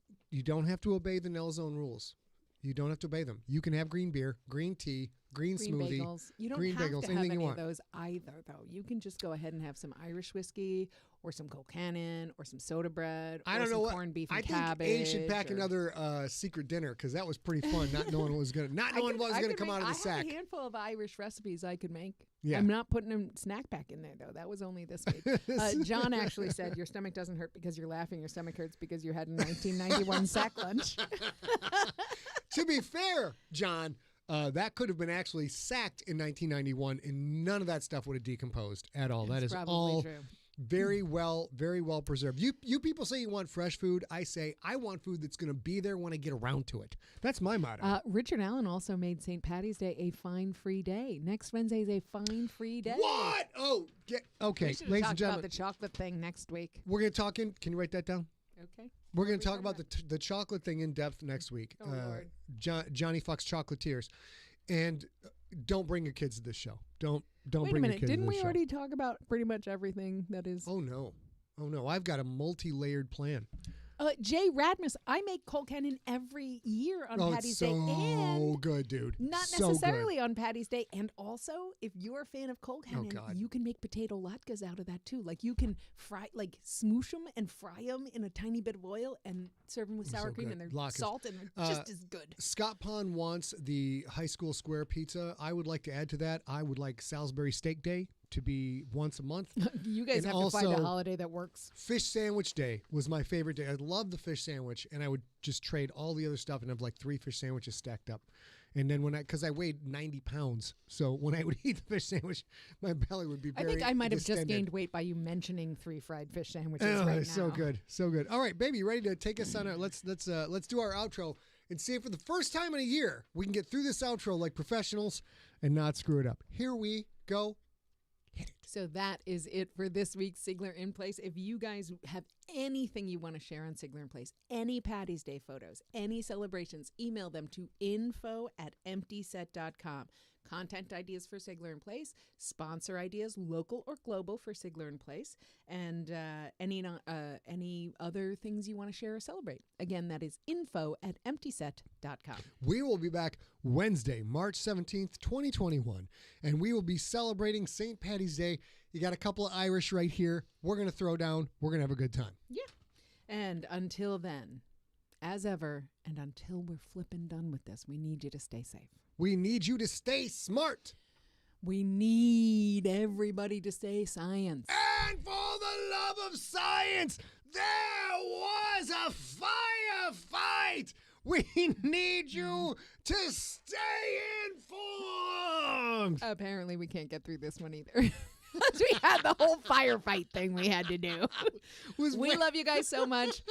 Speaker 2: have to obey the Nell Zone rules. You don't have to obey them. You can have green beer, green tea, green smoothie,
Speaker 1: bagels. You don't
Speaker 2: green
Speaker 1: have
Speaker 2: bagels,
Speaker 1: to have
Speaker 2: anything
Speaker 1: any
Speaker 2: you want.
Speaker 1: of those either, though. You can just go ahead and have some Irish whiskey or some Colcannon or some soda bread or some corned beef and cabbage.
Speaker 2: I think A should pack another secret dinner because that was pretty fun, not knowing what was going to come out of the sack.
Speaker 1: I have a handful of Irish recipes I could make.
Speaker 2: Yeah.
Speaker 1: I'm not putting a snack pack in there, though. That was only this week. John actually said your stomach doesn't hurt because you're laughing. Your stomach hurts because you had a 1991 sack lunch.
Speaker 2: To be fair, John, that could have been actually sacked in 1991, and none of that stuff would have decomposed at all. That is all true. Very well preserved. You people say you want fresh food. I say I want food that's going to be there when I get around to it. That's my motto.
Speaker 1: Richard Allen also made St. Patty's Day a fine-free day. Next Wednesday is a fine-free day.
Speaker 2: What? Oh, okay.
Speaker 1: We ladies and gentlemen, about the chocolate thing next week.
Speaker 2: We're going to talk in. Can you write that down?
Speaker 1: Okay.
Speaker 2: We're going to talk about the chocolate thing in depth next week.
Speaker 1: Oh, Lord.
Speaker 2: Johnny Fox Chocolatiers. And don't bring your kids to this show. Don't
Speaker 1: Wait
Speaker 2: bring
Speaker 1: a
Speaker 2: your
Speaker 1: minute.
Speaker 2: kids
Speaker 1: Didn't
Speaker 2: to this
Speaker 1: we
Speaker 2: show.
Speaker 1: already talk about pretty much everything that is?
Speaker 2: Oh, no. I've got a multi-layered plan.
Speaker 1: Jay Radmus, I make Cold Cannon every year on Patty's Day.
Speaker 2: Oh, good, dude.
Speaker 1: Not necessarily on Patty's Day. And also, if you're a fan of Cold Cannon, you can make potato latkes out of that too. Like you can fry, like smoosh them and fry them in a tiny bit of oil and serve them with sour cream, and they're salt and they're just as good.
Speaker 2: Scott Pond wants the high school square pizza. I would like to add to that. I would like Salisbury Steak Day to be once a month.
Speaker 1: You guys have to find a holiday that works.
Speaker 2: Fish Sandwich Day was my favorite day. I love the fish sandwich, and I would just trade all the other stuff and have like 3 fish sandwiches stacked up. And then because I weighed 90 pounds, so when I would eat the fish sandwich, my belly would be very
Speaker 1: I think I might have
Speaker 2: distended.
Speaker 1: just gained weight by you mentioning 3 fried fish sandwiches right now.
Speaker 2: So good. All right, baby, you ready to take us on our let's do our outro and see if for the first time in a year we can get through this outro like professionals and not screw it up. Here we go. Hit it.
Speaker 1: So that is it for this week's Sigler in Place. If you guys have anything you want to share on Sigler in Place, any Patty's Day photos, any celebrations, email them to info@emptyset.com. Content ideas for Sigler in Place, sponsor ideas, local or global, for Sigler in Place, and any other things you want to share or celebrate. Again, that is info@emptyset.com.
Speaker 2: We will be back Wednesday, March 17th, 2021, and we will be celebrating St. Patty's Day. You got a couple of Irish right here. We're going to throw down. We're going to have a good time.
Speaker 1: Yeah. And until then, as ever, and until we're flipping done with this, we need you to stay safe.
Speaker 2: We need you to stay smart.
Speaker 1: We need everybody to stay science.
Speaker 2: And for the love of science, there was a firefight. We need you to stay informed.
Speaker 1: Apparently, we can't get through this one either. We had the whole firefight thing we had to do. We love you guys so much.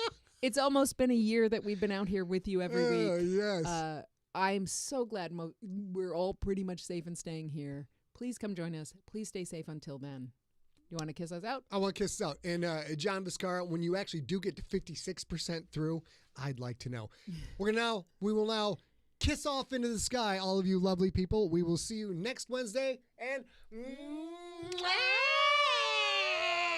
Speaker 1: It's almost been a year that we've been out here with you every week.
Speaker 2: Yes.
Speaker 1: I'm so glad we're all pretty much safe and staying here. Please come join us. Please stay safe until then. You want to kiss us out?
Speaker 2: I want to kiss us out. And John Viscara, when you actually do get to 56% through, I'd like to know. We will now kiss off into the sky, all of you lovely people. We will see you next Wednesday. And